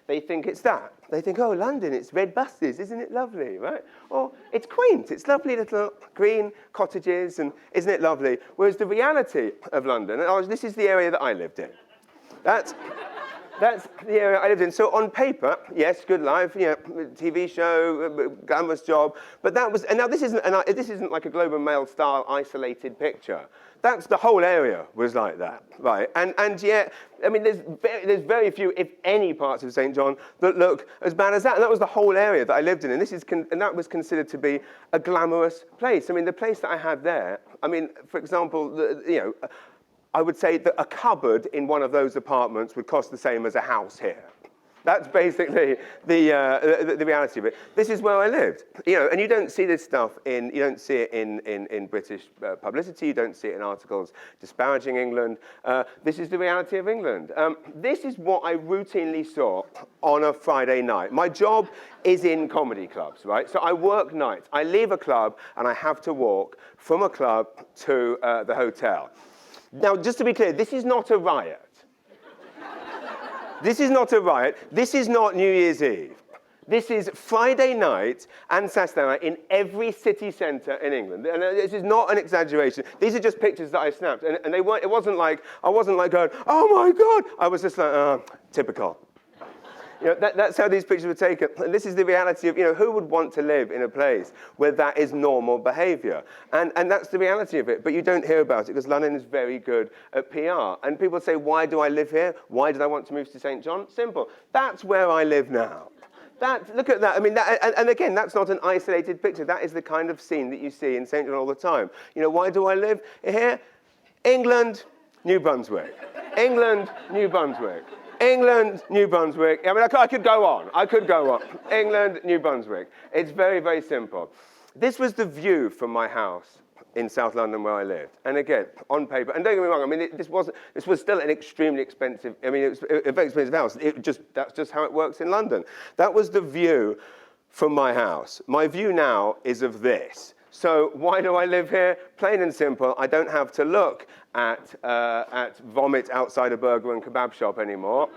they think it's that. They think, oh, London, it's red buses, isn't it lovely, right? Or it's quaint, it's lovely little green cottages, and isn't it lovely? Whereas the reality of London, and this is the area that I lived in. That's the area I lived in. So on paper, yes, good life, TV show, glamorous job. But that was, and now this isn't like a Globe and Mail style isolated picture. That's the whole area was like that, right? And yet, I mean, there's very few, if any, parts of St. John that look as bad as that. And that was the whole area that I lived in. And that was considered to be a glamorous place. I mean, the place that I had there, I mean, for example, I would say that a cupboard in one of those apartments would cost the same as a house here. That's basically the reality of it. This is where I lived, and you don't see this stuff you don't see it in British publicity. You don't see it in articles disparaging England. This is the reality of England. This is what I routinely saw on a Friday night. My job is in comedy clubs, right? So I work nights. I leave a club and I have to walk from a club to the hotel. Now, just to be clear, this is not a riot. This is not a riot. This is not New Year's Eve. This is Friday night and Saturday night in every city centre in England. And this is not an exaggeration. These are just pictures that I snapped. And they weren't, I wasn't like going, oh my God. I was just like, typical. That's how these pictures were taken. And this is the reality of, who would want to live in a place where that is normal behavior? And that's the reality of it. But you don't hear about it because London is very good at PR. And people say, why do I live here? Why did I want to move to St. John? Simple. That's where I live now. Look at that. I mean, and again, that's not an isolated picture. That is the kind of scene that you see in St. John all the time. Why do I live here? England, New Brunswick. England, New Brunswick. England, New Brunswick. I mean, I could go on. England, New Brunswick. It's very, very simple. This was the view from my house in South London where I lived. And again, on paper, and don't get me wrong, I mean, this was still an extremely expensive, I mean, it was a very expensive house. That's just how it works in London. That was the view from my house. My view now is of this. So why do I live here? Plain and simple, I don't have to look at vomit outside a burger and kebab shop anymore.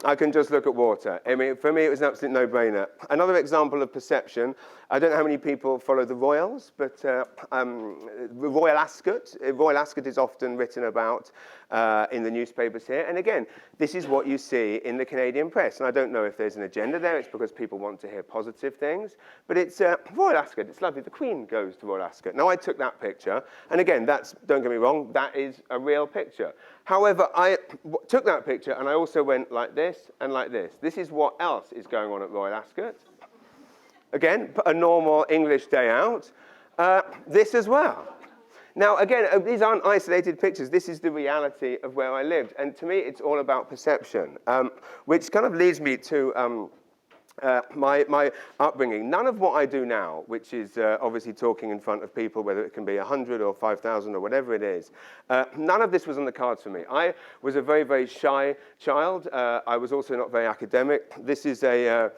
I can just look at water. I mean, for me, it was an absolute no-brainer. Another example of perception, I don't know how many people follow the Royals, but Royal Ascot. Royal Ascot is often written about in the newspapers here. And again, this is what you see in the Canadian press. And I don't know if there's an agenda there. It's because people want to hear positive things. But it's Royal Ascot. It's lovely. The Queen goes to Royal Ascot. Now, I took that picture. And again, don't get me wrong, that is a real picture. However, I took that picture and I also went like this and like this. This is what else is going on at Royal Ascot. Again, a normal English day out. This as well. Now, again, these aren't isolated pictures. This is the reality of where I lived. And to me, it's all about perception, which kind of leads me to my upbringing. None of what I do now, which is obviously talking in front of people, whether it can be 100 or 5,000 or whatever it is, none of this was on the cards for me. I was a very, very shy child. I was also not very academic. This is a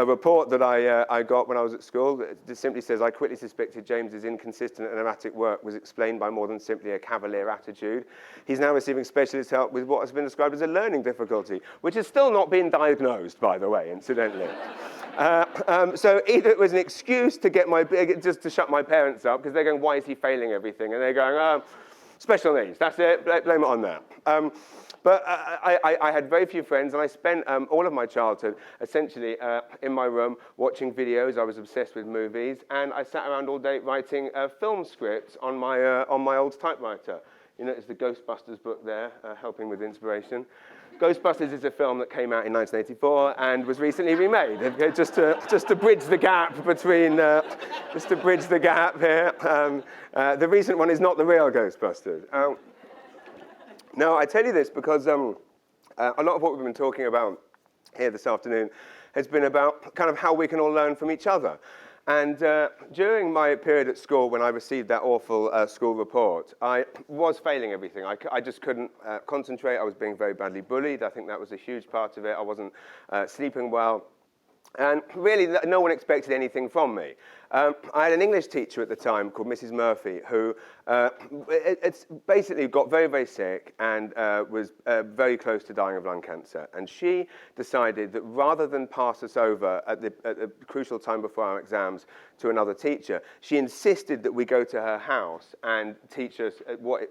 report that I got when I was at school. It simply says, I quickly suspected James's inconsistent and erratic work was explained by more than simply a cavalier attitude. He's now receiving specialist help with what has been described as a learning difficulty, which has still not been diagnosed, by the way, incidentally. So either it was an excuse to just to shut my parents up, because they're going, why is he failing everything? And they're going, special needs, that's it, blame it on that. But I had very few friends, and I spent all of my childhood essentially in my room watching videos. I was obsessed with movies, and I sat around all day writing film scripts on my old typewriter. You notice the Ghostbusters book there, helping with inspiration. Ghostbusters is a film that came out in 1984 and was recently remade. Okay, just to bridge the gap between, just to bridge the gap here. The recent one is not the real Ghostbusters. Now, I tell you this because a lot of what we've been talking about here this afternoon has been about kind of how we can all learn from each other. And during my period at school, when I received that awful school report, I was failing everything. I just couldn't concentrate. I was being very badly bullied. I think that was a huge part of it. I wasn't sleeping well. And really, no one expected anything from me. I had an English teacher at the time called Mrs. Murphy, who it's basically got very, very sick and was very close to dying of lung cancer. And she decided that rather than pass us over at the crucial time before our exams to another teacher, she insisted that we go to her house and teach us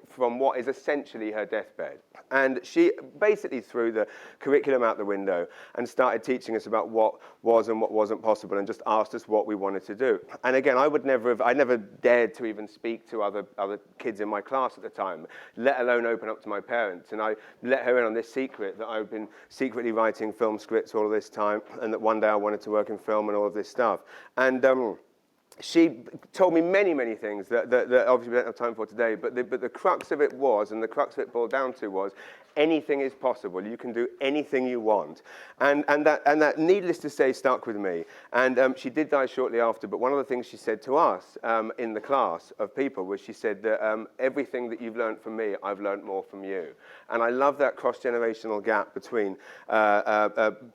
from what is essentially her deathbed. And she basically threw the curriculum out the window and started teaching us about what was and what wasn't possible, and just asked us what we wanted to do. And again, I never dared to even speak to other kids in my class at the time, let alone open up to my parents. And I let her in on this secret that I've been secretly writing film scripts all of this time, and that one day I wanted to work in film and all of this stuff. And she told me many, many things that obviously we don't have time for today, but the crux of it was, and the crux of it boiled down to was, anything is possible. You can do anything you want. And that, needless to say, stuck with me. And she did die shortly after, but one of the things she said to us in the class of people was she said that everything that you've learned from me, I've learned more from you. And I love that cross-generational gap between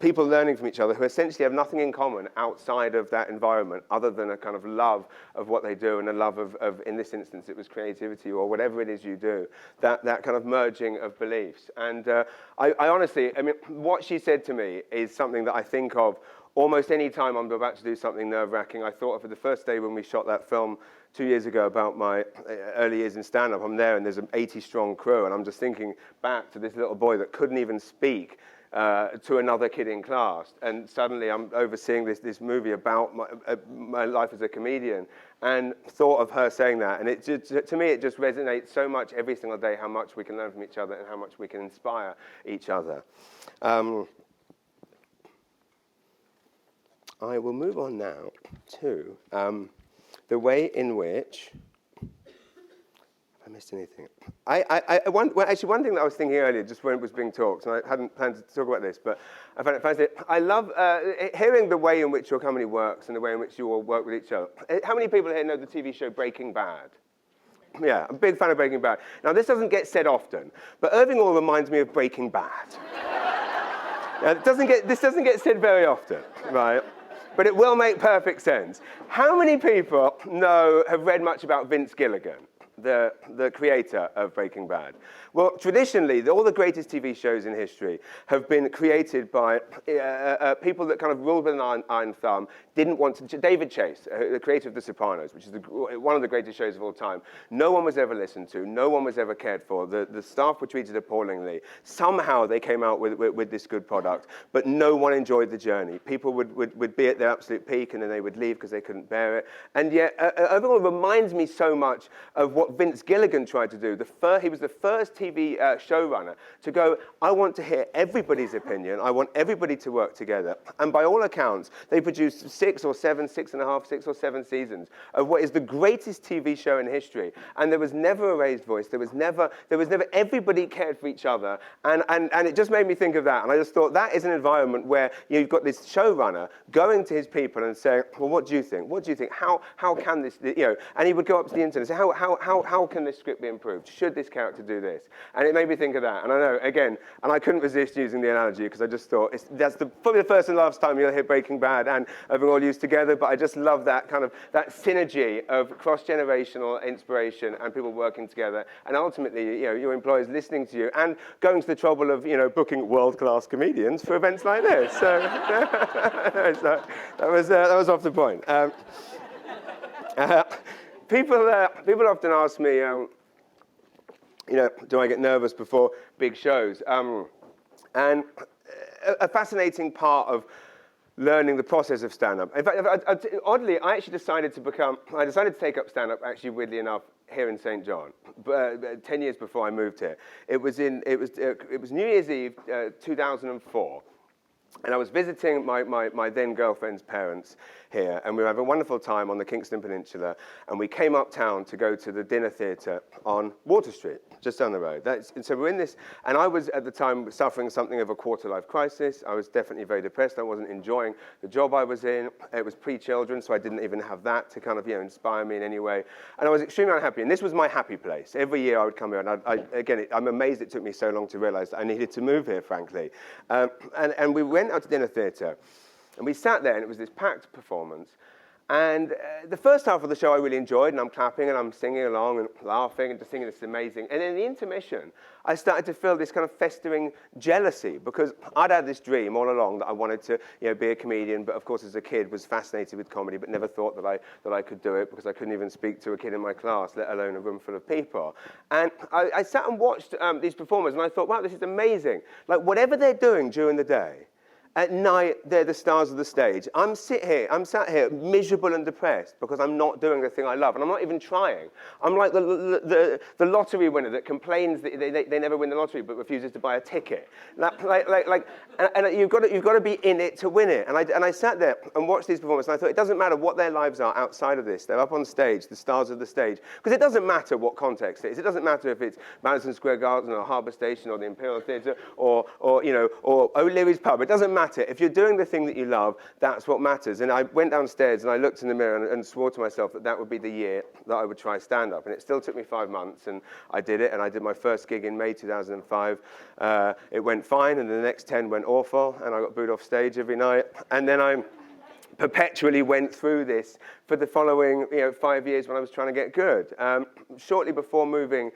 people learning from each other who essentially have nothing in common outside of that environment other than a kind of love of what they do and a love of in this instance, it was creativity or whatever it is you do, that kind of merging of beliefs. And I honestly, I mean, what she said to me is something that I think of almost any time I'm about to do something nerve-wracking. I thought of it the first day when we shot that film 2 years ago about my early years in stand-up. I'm there and there's an 80-strong crew, and I'm just thinking back to this little boy that couldn't even speak to another kid in class, and suddenly I'm overseeing this movie about my life as a comedian, and thought of her saying that, and to me it just resonates so much every single day how much we can learn from each other and how much we can inspire each other. I will move on now to the way in which. I missed anything? Actually, one thing that I was thinking earlier, just when it was being talked, and I hadn't planned to talk about this, but I found it fascinating. I love hearing the way in which your company works and the way in which you all work with each other. How many people here know the TV show Breaking Bad? Yeah, I'm a big fan of Breaking Bad. Now, this doesn't get said often, but Irving Oil reminds me of Breaking Bad. This doesn't get said very often, right? But it will make perfect sense. How many people have read much about Vince Gilligan, the creator of Breaking Bad? Well, traditionally, all the greatest TV shows in history have been created by people that kind of ruled with an iron thumb, didn't want to. David Chase, the creator of The Sopranos, which is one of the greatest shows of all time. No one was ever listened to. No one was ever cared for. The staff were treated appallingly. Somehow they came out with this good product, but no one enjoyed the journey. People would be at their absolute peak, and then they would leave because they couldn't bear it. And yet, Irving reminds me so much of what Vince Gilligan tried to do. He was the first TV showrunner to go, I want to hear everybody's opinion. I want everybody to work together. And by all accounts, they produced 6 or 7 seasons of what is the greatest TV show in history. And there was never a raised voice. There was never everybody cared for each other. And it just made me think of that. And I just thought that is an environment where you've got this showrunner going to his people and saying, well, what do you think? What do you think? How can this, and he would go up to the internet and say, how can this script be improved? Should this character do this? And it made me think of that. And I know, again, and I couldn't resist using the analogy because I just thought, that's probably the first and last time you'll hear Breaking Bad and Irving Oil used together, but I just love that kind of, that synergy of cross-generational inspiration and people working together, and ultimately, your employers listening to you and going to the trouble of, booking world-class comedians for events like this. So, so that was off the point. People often ask me, do I get nervous before big shows? And a fascinating part of learning the process of stand-up. In fact, oddly, I decided to take up stand-up, actually, weirdly enough, here in St. John, 10 years before I moved here. It was New Year's Eve, 2004. And I was visiting my then girlfriend's parents here, and we were having a wonderful time on the Kingston Peninsula, and we came uptown to go to the dinner theatre on Water Street, just down the road. And so we're in this, and I was at the time suffering something of a quarter-life crisis. I was definitely very depressed. I wasn't enjoying the job I was in. It was pre-children, so I didn't even have that to kind of inspire me in any way. And I was extremely unhappy, and this was my happy place. Every year I would come here, and I'm amazed it took me so long to realize that I needed to move here, frankly. And we went out to dinner theatre, and we sat there, and it was this packed performance. And the first half of the show I really enjoyed, and I'm clapping and I'm singing along and laughing and just thinking this is amazing. And in the intermission, I started to feel this kind of festering jealousy, because I'd had this dream all along that I wanted to be a comedian, but of course as a kid was fascinated with comedy, but never thought that I could do it, because I couldn't even speak to a kid in my class, let alone a room full of people. And I sat and watched these performers, and I thought, wow, this is amazing. Like, whatever they're doing during the day, at night, they're the stars of the stage. I'm sat here miserable and depressed because I'm not doing the thing I love, and I'm not even trying. I'm like the lottery winner that complains that they never win the lottery but refuses to buy a ticket. And you've got to be in it to win it. And I sat there and watched these performances, and I thought, it doesn't matter what their lives are outside of this. They're up on stage, the stars of the stage, because it doesn't matter what context it is. It doesn't matter if it's Madison Square Garden or Harbour Station or the Imperial Theatre or O'Leary's Pub. It doesn't matter. If you're doing the thing that you love, that's what matters. And I went downstairs and I looked in the mirror and swore to myself that would be the year that I would try stand-up. And it still took me 5 months, and I did it. And I did my first gig in May 2005. It went fine, and the next 10 went awful, and I got booed off stage every night. And then I perpetually went through this for the following 5 years when I was trying to get good. Shortly before moving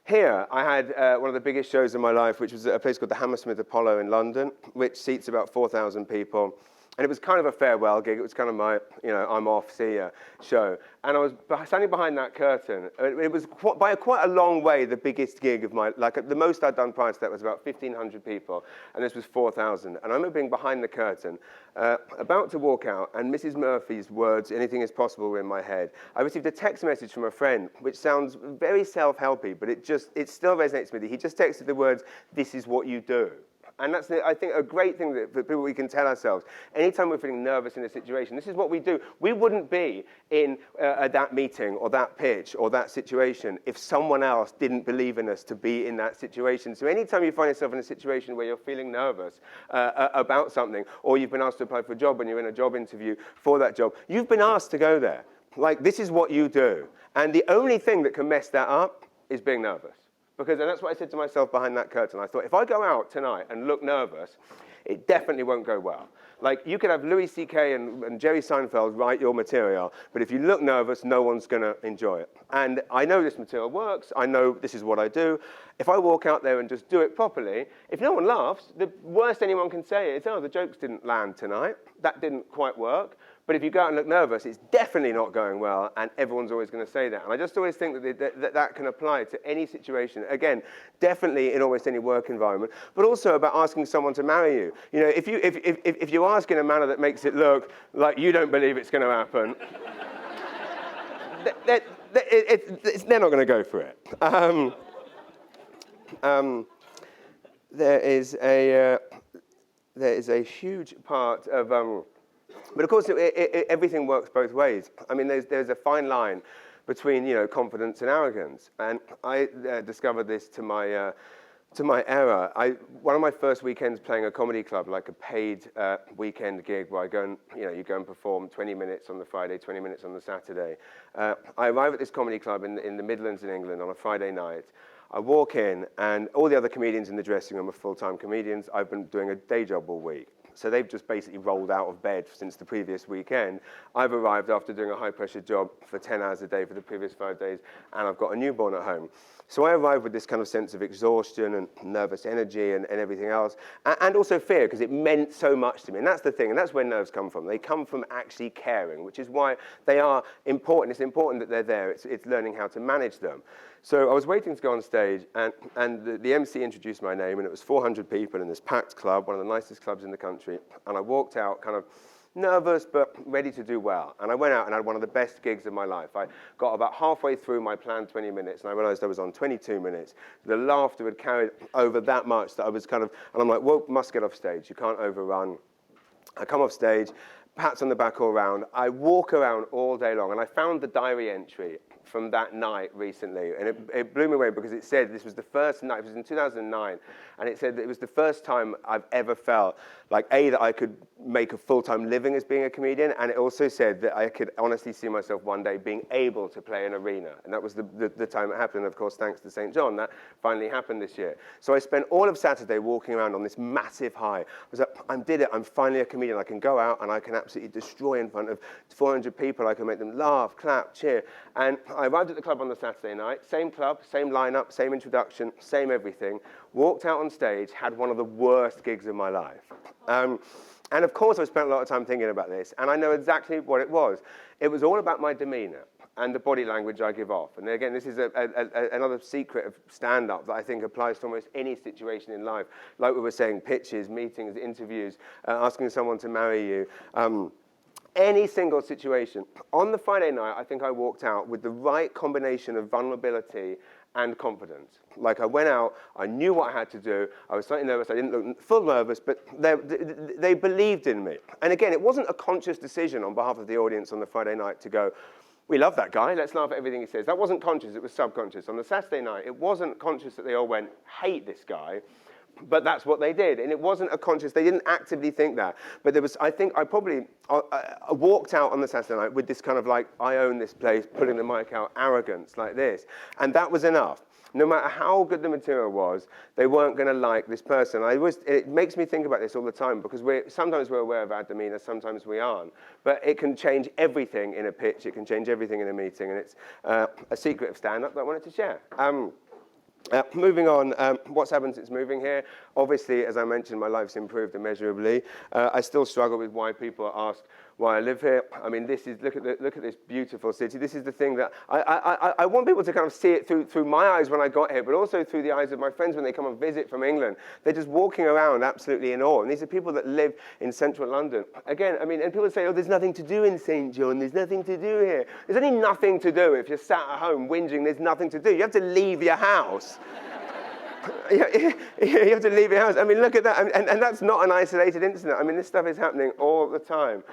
here, I had one of the biggest shows in my life, which was at a place called the Hammersmith Apollo in London, which seats about 4,000 people. And it was kind of a farewell gig. It was kind of my, I'm off, see ya show. And I was standing behind that curtain. It was by quite a long way the biggest gig of my, the most I'd done prior to that was about 1,500 people. And this was 4,000. And I remember being behind the curtain, about to walk out, and Mrs. Murphy's words, "Anything is possible," were in my head. I received a text message from a friend, which sounds very self-helpy, but it still resonates with me. He just texted the words, "This is what you do." And that's, I think, a great thing that people we can tell ourselves. Anytime we're feeling nervous in a situation, this is what we do. We wouldn't be in that meeting or that pitch or that situation if someone else didn't believe in us to be in that situation. So anytime you find yourself in a situation where you're feeling nervous about something, or you've been asked to apply for a job and you're in a job interview for that job, you've been asked to go there. This is what you do. And the only thing that can mess that up is being nervous. And that's what I said to myself behind that curtain. I thought, if I go out tonight and look nervous, it definitely won't go well. You could have Louis C.K. and Jerry Seinfeld write your material, but if you look nervous, no one's going to enjoy it. And I know this material works. I know this is what I do. If I walk out there and just do it properly, if no one laughs, the worst anyone can say is, oh, the jokes didn't land tonight. That didn't quite work. But if you go out and look nervous, it's definitely not going well, and everyone's always going to say that. And I just always think that can apply to any situation. Again, definitely in almost any work environment, but also about asking someone to marry you. If you ask in a manner that makes it look like you don't believe it's going to happen, they're not going to go for it. There is a huge part of. But of course, everything works both ways. I mean, there's a fine line between confidence and arrogance, and I discovered this to my era. One of my first weekends playing a comedy club, like a paid weekend gig, where I go and you go and perform 20 minutes on the Friday, 20 minutes on the Saturday. I arrive at this comedy club in the Midlands in England on a Friday night. I walk in, and all the other comedians in the dressing room are full-time comedians. I've been doing a day job all week. So they've just basically rolled out of bed since the previous weekend. I've arrived after doing a high-pressure job for 10 hours a day for the previous 5 days, and I've got a newborn at home. So I arrived with this kind of sense of exhaustion and nervous energy and everything else, and also fear, because it meant so much to me. And that's the thing, and that's where nerves come from. They come from actually caring, which is why they are important. It's important that they're there. It's learning how to manage them. So I was waiting to go on stage, and the MC introduced my name, and it was 400 people in this packed club, one of the nicest clubs in the country. And I walked out kind of nervous, but ready to do well. And I went out and had one of the best gigs of my life. I got about halfway through my planned 20 minutes, and I realized I was on 22 minutes. The laughter had carried over that much that I was kind of, and I'm like, well, must get off stage. You can't overrun. I come off stage, pats on the back all round. I walk around all day long, and I found the diary entry from that night recently, and it blew me away because it said this was the first night, it was in 2009, and it said that it was the first time I've ever felt like, A, that I could make a full-time living as being a comedian, and it also said that I could honestly see myself one day being able to play an arena, and that was the time it happened. Of course, thanks to St. John, that finally happened this year. So I spent all of Saturday walking around on this massive high. I was like, I did it, I'm finally a comedian. I can go out and I can absolutely destroy in front of 400 people. I can make them laugh, clap, cheer. And I arrived at the club on the Saturday night, same club, same lineup, same introduction, same everything. Walked out on stage, had one of the worst gigs of my life. And of course, I spent a lot of time thinking about this, and I know exactly what it was. It was all about my demeanor and the body language I give off. And again, this is another secret of stand-up that I think applies to almost any situation in life. Like we were saying, pitches, meetings, interviews, asking someone to marry you. Any single situation. On the Friday night, I think I walked out with the right combination of vulnerability and confidence. Like I went out, I knew what I had to do, I was slightly nervous, I didn't look full nervous, but they believed in me. And again, it wasn't a conscious decision on behalf of the audience on the Friday night to go, we love that guy, let's laugh at everything he says. That wasn't conscious, it was subconscious. On the Saturday night, it wasn't conscious that they all went, hate this guy. But that's what they did, and it wasn't a conscious, they didn't actively think that. But there was, I think I probably walked out on the Saturday night with this kind of like, I own this place, putting the mic out, arrogance like this. And that was enough. No matter how good the material was, they weren't going to like this person. It makes me think about this all the time, because sometimes we're aware of our demeanor, sometimes we aren't. But it can change everything in a pitch, it can change everything in a meeting, and it's a secret of stand-up that I wanted to share. Moving on, what's happened since moving here? Obviously, as I mentioned, my life's improved immeasurably. I still struggle with why people ask why I live here. I mean, look at this beautiful city. This is the thing that I want people to kind of see it through my eyes when I got here, but also through the eyes of my friends when they come and visit from England. They're just walking around absolutely in awe. And these are people that live in central London. Again, I mean, and people say, oh, there's nothing to do in St. John. There's nothing to do here. There's only nothing to do if you're sat at home whinging. There's nothing to do. You have to leave your house. You have to leave your house. I mean, look at that. And that's not an isolated incident. I mean, this stuff is happening all the time.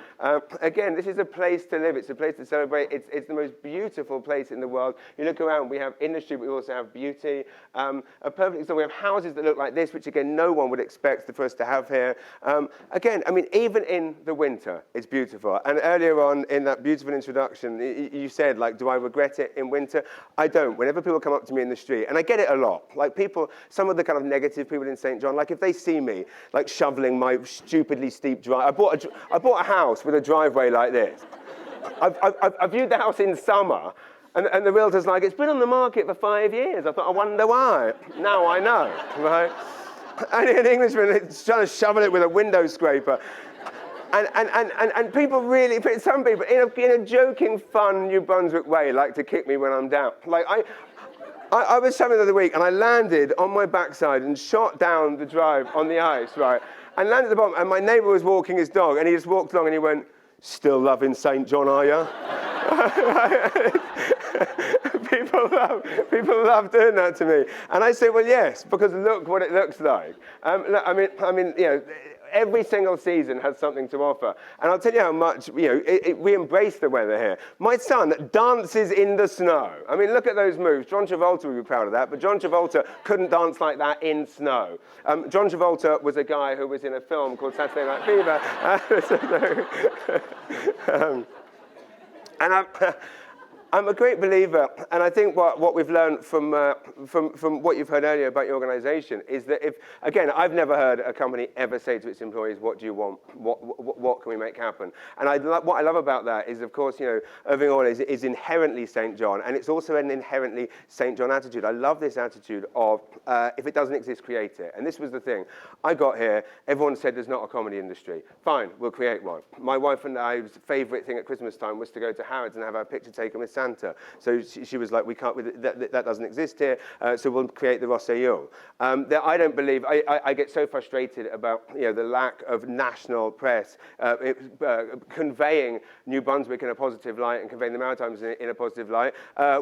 Again, this is a place to live. It's a place to celebrate. It's the most beautiful place in the world. You look around, we have industry, but we also have beauty. A perfect example, we have houses that look like this, which, again, no one would expect for us to have here. Again, I mean, even in the winter, it's beautiful. And earlier on in that beautiful introduction, you said, like, do I regret it in winter? I don't. Whenever people come up to me in the street, and I get it a lot, like people, some of the kind of negative people in St. John, like if they see me like shoveling my stupidly steep drive, I bought a house with a driveway like this. I viewed the house in summer, and the realtor's like, it's been on the market for 5 years. I thought, I wonder why. Now I know, right? And an Englishman is trying to shovel it with a window scraper. And people really, some people, in a joking, fun, New Brunswick way, like to kick me when I'm down. Like I was traveling the other week, and I landed on my backside and shot down the drive on the ice, right? And landed at the bottom, and my neighbour was walking his dog, and he just walked along, and he went, still loving St. John, are you? People love doing that to me. And I say, well, yes, because look what it looks like. I mean, you know, every single season has something to offer. And I'll tell you how much, you know, we embrace the weather here. My son dances in the snow. I mean, look at those moves. John Travolta would be proud of that, but John Travolta couldn't dance like that in snow. John Travolta was a guy who was in a film called Saturday Night Fever. I'm a great believer, and I think what we've learned from what you've heard earlier about your organization is that if, again, I've never heard a company ever say to its employees, what do you want? What can we make happen? And what I love about that is, of course, you know, Irving Oil is inherently St. John, and it's also an inherently St. John attitude. I love this attitude of, if it doesn't exist, create it. And this was the thing. I got here, everyone said there's not a comedy industry. Fine, we'll create one. My wife and I's favorite thing at Christmas time was to go to Harrods and have our picture taken with Santa. So she was like, we can't, that doesn't exist here, so we'll create the Rosselló. I don't believe, I get so frustrated about, you know, the lack of national press conveying New Brunswick in a positive light and conveying the Maritimes in a positive light.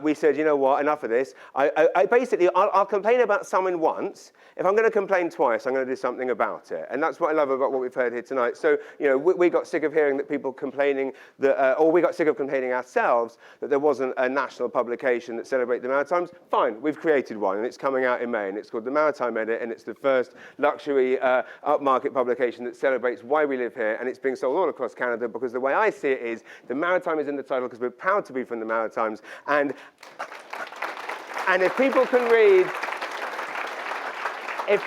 We said, you know what, enough of this. I'll complain about something once. If I'm going to complain twice, I'm going to do something about it. And that's what I love about what we've heard here tonight. So, you know, we got sick of hearing that people complaining that, or we got sick of complaining ourselves that there wasn't a national publication that celebrated the Maritimes. Fine, we've created one, and it's coming out in May, and it's called the Maritime Edit, and it's the first luxury upmarket publication that celebrates why we live here, and it's being sold all across Canada, because the way I see it is the Maritime is in the title because we're proud to be from the Maritimes, and if people can read, if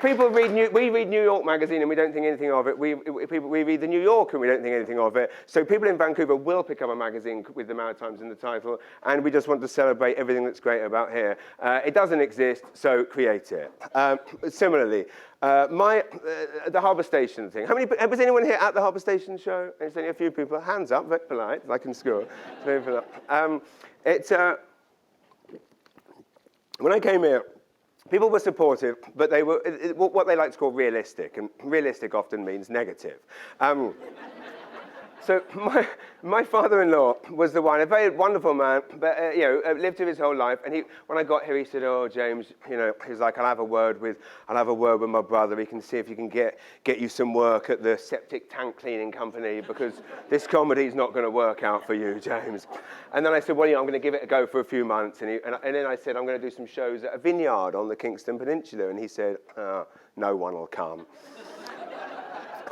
people read, we read New York Magazine and we don't think anything of it. We read the New Yorker and we don't think anything of it. So people in Vancouver will pick up a magazine with the Maritimes in the title, and we just want to celebrate everything that's great about here. It doesn't exist, so create it. Similarly, the Harbour Station thing. Was anyone here at the Harbour Station show? There's only a few people. Hands up, very polite, like in school. Very polite. When I came here, people were supportive, but they were what they like to call realistic, and realistic often means negative. So my father-in-law was the one, a very wonderful man, but you know, lived through his whole life. And when I got here, he said, "Oh, James, you know," he's like, I'll have a word with my brother. He can see if he can get you some work at the septic tank cleaning company, because this comedy's not going to work out for you, James." And then I said, "Well, you know, I'm going to give it a go for a few months." And then I said, "I'm going to do some shows at a vineyard on the Kingston Peninsula." And he said, "No one will come."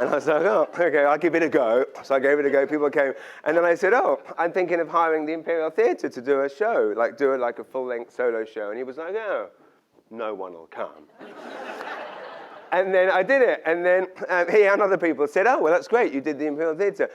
And I was like, "Oh, okay, I'll give it a go." So I gave it a go, people came. And then I said, "Oh, I'm thinking of hiring the Imperial Theatre to do a show, do a full-length solo show." And he was like, "Oh, no one will come." And then I did it. And then he and other people said, "Oh, well, that's great. You did the Imperial Theatre.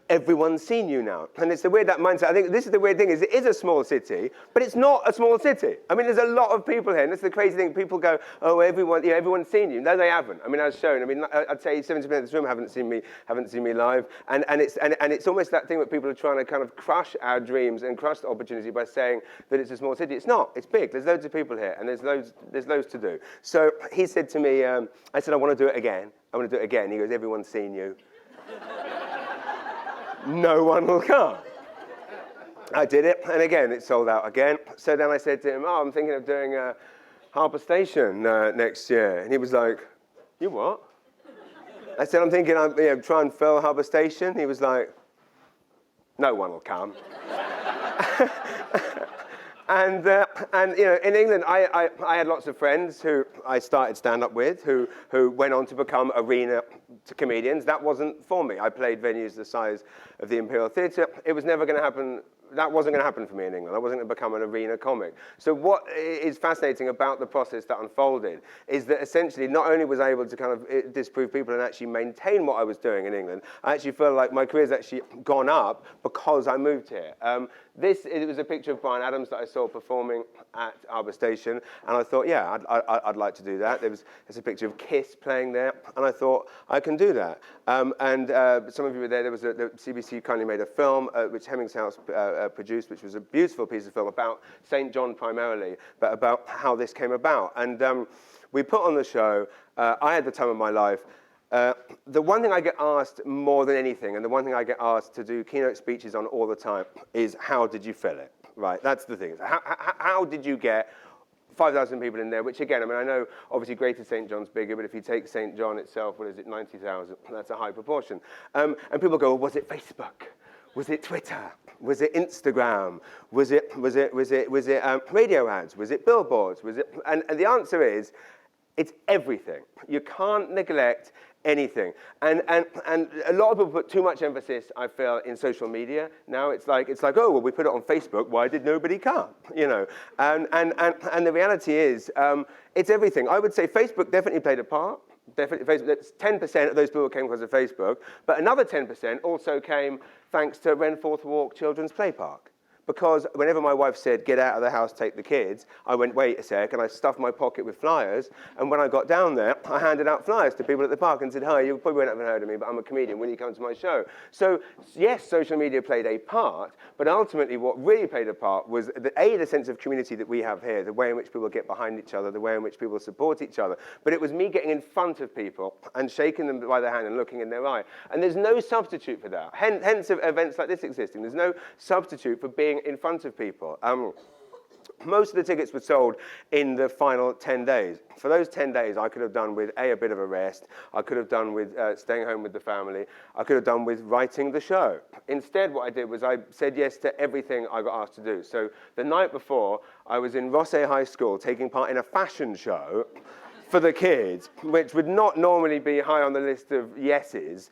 Everyone's seen you now." And it's the weird, that mindset. I think this is the weird thing, is it is a small city, but it's not a small city. I mean, there's a lot of people here. And that's the crazy thing. People go, "Oh, everyone's seen you." No, they haven't. I mean, as shown. I mean, I'd say 70% of this room haven't seen me live. And it's almost that thing that people are trying to kind of crush our dreams and crush the opportunity by saying that it's a small city. It's not. It's big. There's loads of people here, and there's loads to do. So he said to me, I said, "I want to do it again. I want to do it again." He goes, "Everyone's seen you. No one will come." I did it, and again, it sold out again. So then I said to him, "Oh, I'm thinking of doing Harbour Station next year." And he was like, "You what?" I said, "I'm thinking I'll try and fill Harbour Station." He was like, "No one will come." And you know, in England, I had lots of friends who I started stand-up with, who went on to become arena comedians. That wasn't for me. I played venues the size of the Imperial Theatre. It was never going to happen. That wasn't going to happen for me in England. I wasn't going to become an arena comic. So what is fascinating about the process that unfolded is that essentially not only was I able to kind of disprove people and actually maintain what I was doing in England, I actually feel like my career's actually gone up because I moved here. It was a picture of Bryan Adams that I saw performing at Harbour Station, and I thought, yeah, I'd like to do that. There's a picture of Kiss playing there, and I thought, I can do that. Some of you were there. The CBC kindly made a film, which Hemmings House produced, which was a beautiful piece of film about St. John primarily, but about how this came about. And we put on the show. I had the time of my life. The one thing I get asked more than anything, and the one thing I get asked to do keynote speeches on all the time, is how did you fill it? Right, that's the thing. How did you get 5,000 people in there, which again, I mean, I know obviously Greater St. John's bigger, but if you take St. John itself, what is it, 90,000? That's a high proportion. And people go, well, was it Facebook? Was it Twitter? Was it Instagram? Was it radio ads? Was it billboards? Was it? And the answer is, it's everything. You can't neglect anything. And a lot of people put too much emphasis, I feel, in social media. Now it's like, oh, well, we put it on Facebook. Why did nobody come? You know, and the reality is, it's everything. I would say Facebook definitely played a part. Definitely, Facebook. 10% of those people came because of Facebook, but another 10% also came thanks to Renforth Walk Children's Play Park. Because whenever my wife said, get out of the house, take the kids, I went, wait a sec, and I stuffed my pocket with flyers. And when I got down there, I handed out flyers to people at the park and said, hi, you probably haven't heard of me, but I'm a comedian. Will you come to my show? So yes, social media played a part, but ultimately what really played a part was, the sense of community that we have here, the way in which people get behind each other, the way in which people support each other. But it was me getting in front of people and shaking them by the hand and looking in their eye. And there's no substitute for that. Hence events like this existing. There's no substitute for being in front of people. Most of the tickets were sold in the final 10 days. For those 10 days, I could have done with a bit of a rest. I could have done with staying home with the family. I could have done with writing the show. Instead, what I did was I said yes to everything I got asked to do. So the night before, I was in Rossay High School taking part in a fashion show for the kids, which would not normally be high on the list of yeses.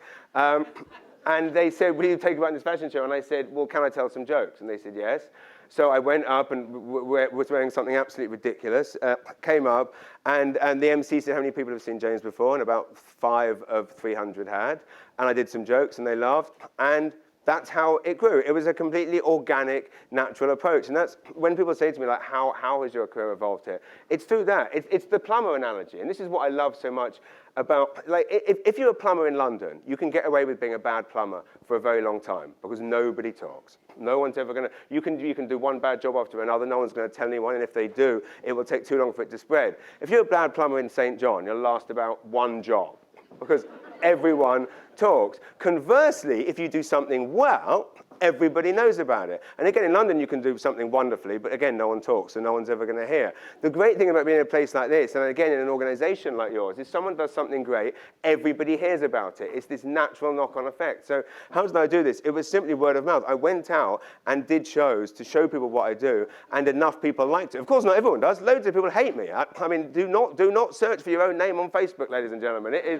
And they said, will you take part in this fashion show? And I said, well, can I tell some jokes? And they said, yes. So I went up and was wearing something absolutely ridiculous, came up, and the MC said, how many people have seen James before? And about 5 of 300 had. And I did some jokes, and they laughed. And that's how it grew. It was a completely organic, natural approach. And that's when people say to me, like, how has your career evolved here? It's through that. It's the plumber analogy. And this is what I love so much about, like, if you're a plumber in London, you can get away with being a bad plumber for a very long time because nobody talks. No one's ever going to, you can do one bad job after another. No one's going to tell anyone. And if they do, it will take too long for it to spread. If you're a bad plumber in St. John, you'll last about one job because everyone talks. Conversely, if you do something well, everybody knows about it. And again, in London, you can do something wonderfully, but again, no one talks, so no one's ever going to hear. The great thing about being in a place like this, and again, in an organization like yours, is someone does something great, everybody hears about it. It's this natural knock-on effect. So how did I do this? It was simply word of mouth. I went out and did shows to show people what I do, and enough people liked it. Of course, not everyone does. Loads of people hate me. I mean, do not search for your own name on Facebook, ladies and gentlemen.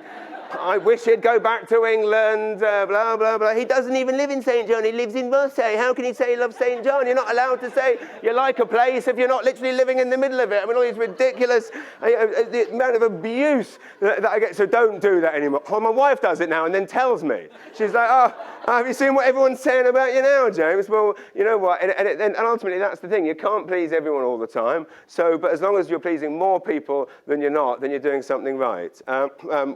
I wish he'd go back to England, blah, blah, blah. He doesn't even live in St. John. He lives in Rossay. How can you say you love St. John? You're not allowed to say you like a place if you're not literally living in the middle of it. I mean, all these ridiculous, the amount of abuse that I get. So don't do that anymore. Well, my wife does it now and then tells me. She's like, oh, have you seen what everyone's saying about you now, James? Well, you know what? And ultimately, that's the thing. You can't please everyone all the time. So, but as long as you're pleasing more people than you're not, then you're doing something right.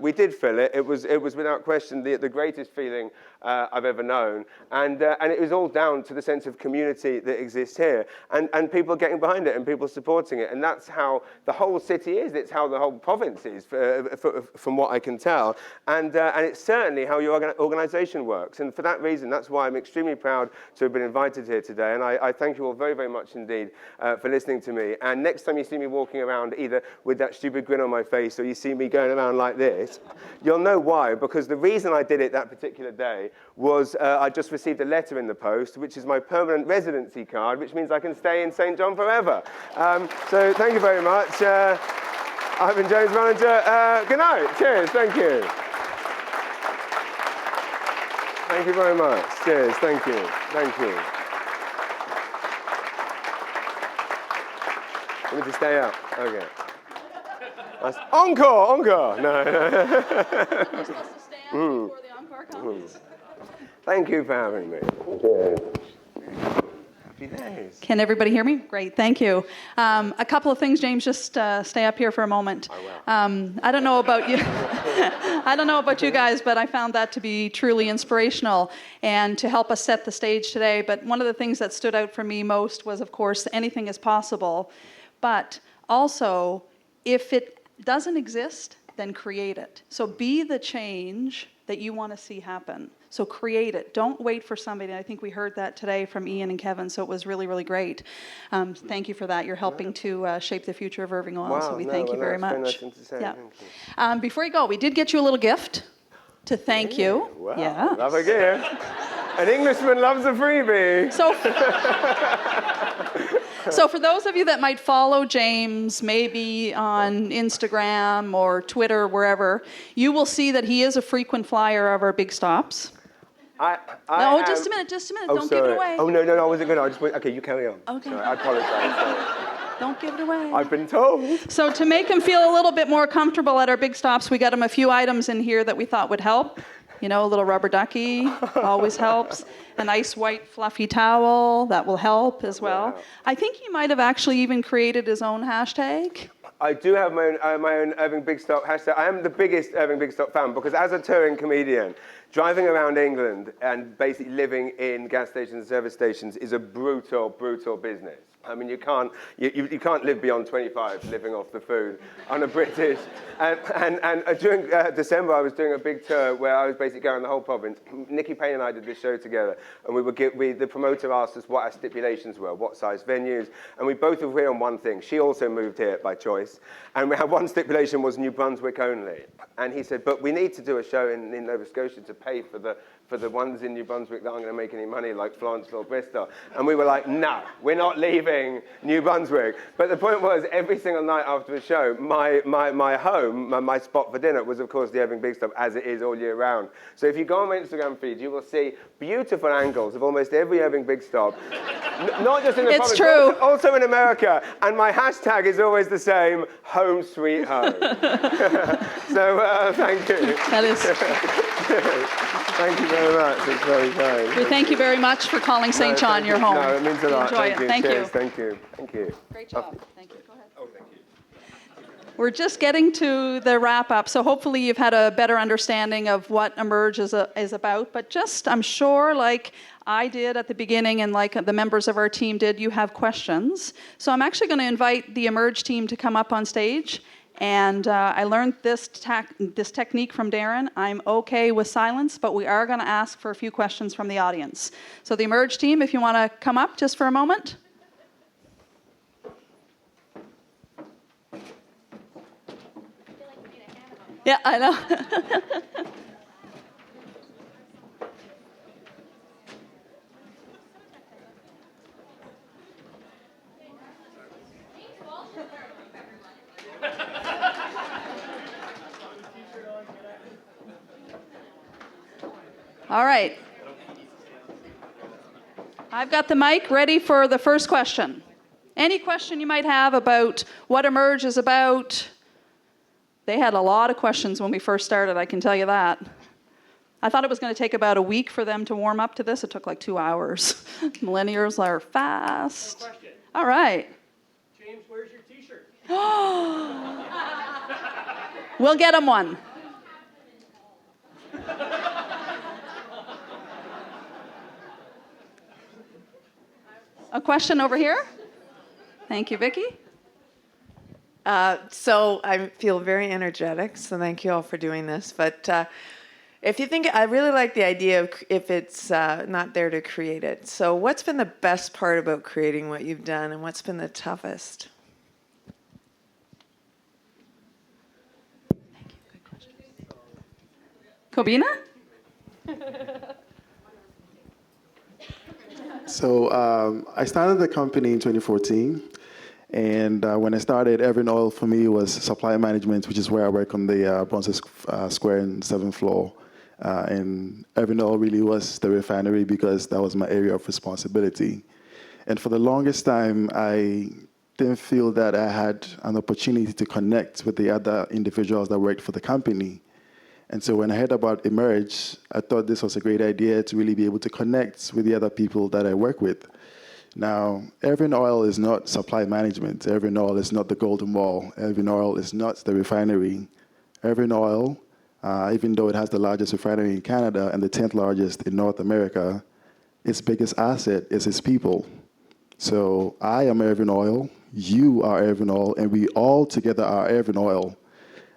We did fill it. It was without question the greatest feeling I've ever known. And it was all down to the sense of community that exists here and people getting behind it and people supporting it. And that's how the whole city is. It's how the whole province is, from what I can tell. And it's certainly how your organization works. And for that reason, that's why I'm extremely proud to have been invited here today. And I thank you all very, very much indeed for listening to me. And next time you see me walking around either with that stupid grin on my face or you see me going around like this, you'll know why. Because the reason I did it that particular day was I just received a letter in the post, which is my permanent residency card, which means I can stay in St. John forever. So thank you very much. I've been James Manager. Good night. Cheers. Thank you. Thank you very much. Cheers. Thank you. Thank you. Let me just stay up. Okay. Nice. Encore! Encore! No.
You're supposed to stand before the encore comes.
Thank you for having me. Cheers. Happy days.
Can everybody hear me? Great, thank you. A couple of things, James, just stay up here for a moment.
I will.
I don't know about you. I don't know about you guys, but I found that to be truly inspirational and to help us set the stage today. But one of the things that stood out for me most was, of course, anything is possible. But also, if it doesn't exist, then create it. So be the change that you want to see happen. So create it. Don't wait for somebody. I think we heard that today from Ian and Kevin, so it was really, really great. Thank you for that. You're helping to shape the future of Irving Oil,
Wow,
so we thank you very much.
Very nice thing to say.
Yeah.
Thank you.
Before you go, we did get you a little gift to thank you.
Wow,
Yeah.
love a gift. An Englishman loves a freebie.
So for those of you that might follow James, maybe on Instagram or Twitter, wherever, you will see that he is a frequent flyer of our big stops. Just a minute.
Oh,
Don't give it away.
Oh, no, I wasn't going to. Okay, you carry on.
Okay.
Sorry, I apologize. Sorry.
Don't give it away.
I've been told.
So to make him feel a little bit more comfortable at our big stops, we got him a few items in here that we thought would help. You know, a little rubber ducky always helps. A nice white fluffy towel, that will help as well.
Wow.
I think he might have actually even created his own hashtag.
I do have my own Irving Big Stop hashtag. I am the biggest Irving Big Stop fan because as a touring comedian, driving around England and basically living in gas stations and service stations is a brutal, brutal business. I mean, you can't live beyond 25 living off the food on a British. And during December, I was doing a big tour where I was basically going the whole province. Nikki Payne and I did this show together, and the promoter asked us what our stipulations were, what size venues, and we both agreed on one thing. She also moved here by choice, and we had one stipulation was New Brunswick only. And he said, but we need to do a show in Nova Scotia to pay for the ones in New Brunswick that aren't going to make any money, like Florenceville, Bristol. And we were like, no, we're not leaving New Brunswick. But the point was, every single night after the show, my home, my spot for dinner was, of course, the Irving Big Stop, as it is all year round. So if you go on my Instagram feed, you will see beautiful angles of almost every Irving Big Stop. Not just in the province,
true.
also in America. And my hashtag is always the same, home sweet home. So thank you.
That is.
Thank you very much. It's very kind.
We thank you very much for calling St. John your home.
No, it means a lot.
Enjoy it. Thank you.
Cheers. Thank you. Thank you.
Great job. Thank you. Go ahead. Oh, thank you. We're just getting to the wrap up, so hopefully you've had a better understanding of what eMERGE is about. But just, I'm sure, like I did at the beginning and like the members of our team did, you have questions. So I'm actually going to invite the eMERGE team to come up on stage. And I learned this technique from Darren. I'm okay with silence, but we are going to ask for a few questions from the audience. So the eMERGE team, if you want to come up just for a moment. Yeah, I know. All right. I've got the mic ready for the first question. Any question you might have about what eMERGE is about? They had a lot of questions when we first started, I can tell you that. I thought it was going to take about a week for them to warm up to this. It took like 2 hours. Millennials are fast.
No question.
All right.
James, where's your T-shirt?
We'll get them one. A question over here. Thank you, Vicki.
So I feel very energetic, so thank you all for doing this. But if you think, I really like the idea of if it's not there to create it. So what's been the best part about creating what you've done, and what's been the toughest?
Thank you. Good question. Kobina?
So I started the company in 2014, and when I started, Irving Oil for me was supply management, which is where I work on the Brunswick Square and 7th floor. And Irving Oil really was the refinery because that was my area of responsibility. And for the longest time, I didn't feel that I had an opportunity to connect with the other individuals that worked for the company. And so when I heard about eMERGE, I thought this was a great idea to really be able to connect with the other people that I work with. Now, Irving Oil is not supply management. Irving Oil is not the Golden Wall. Irving Oil is not the refinery. Irving Oil, even though it has the largest refinery in Canada and the 10th largest in North America, its biggest asset is its people. So I am Irving Oil, you are Irving Oil, and we all together are Irving Oil.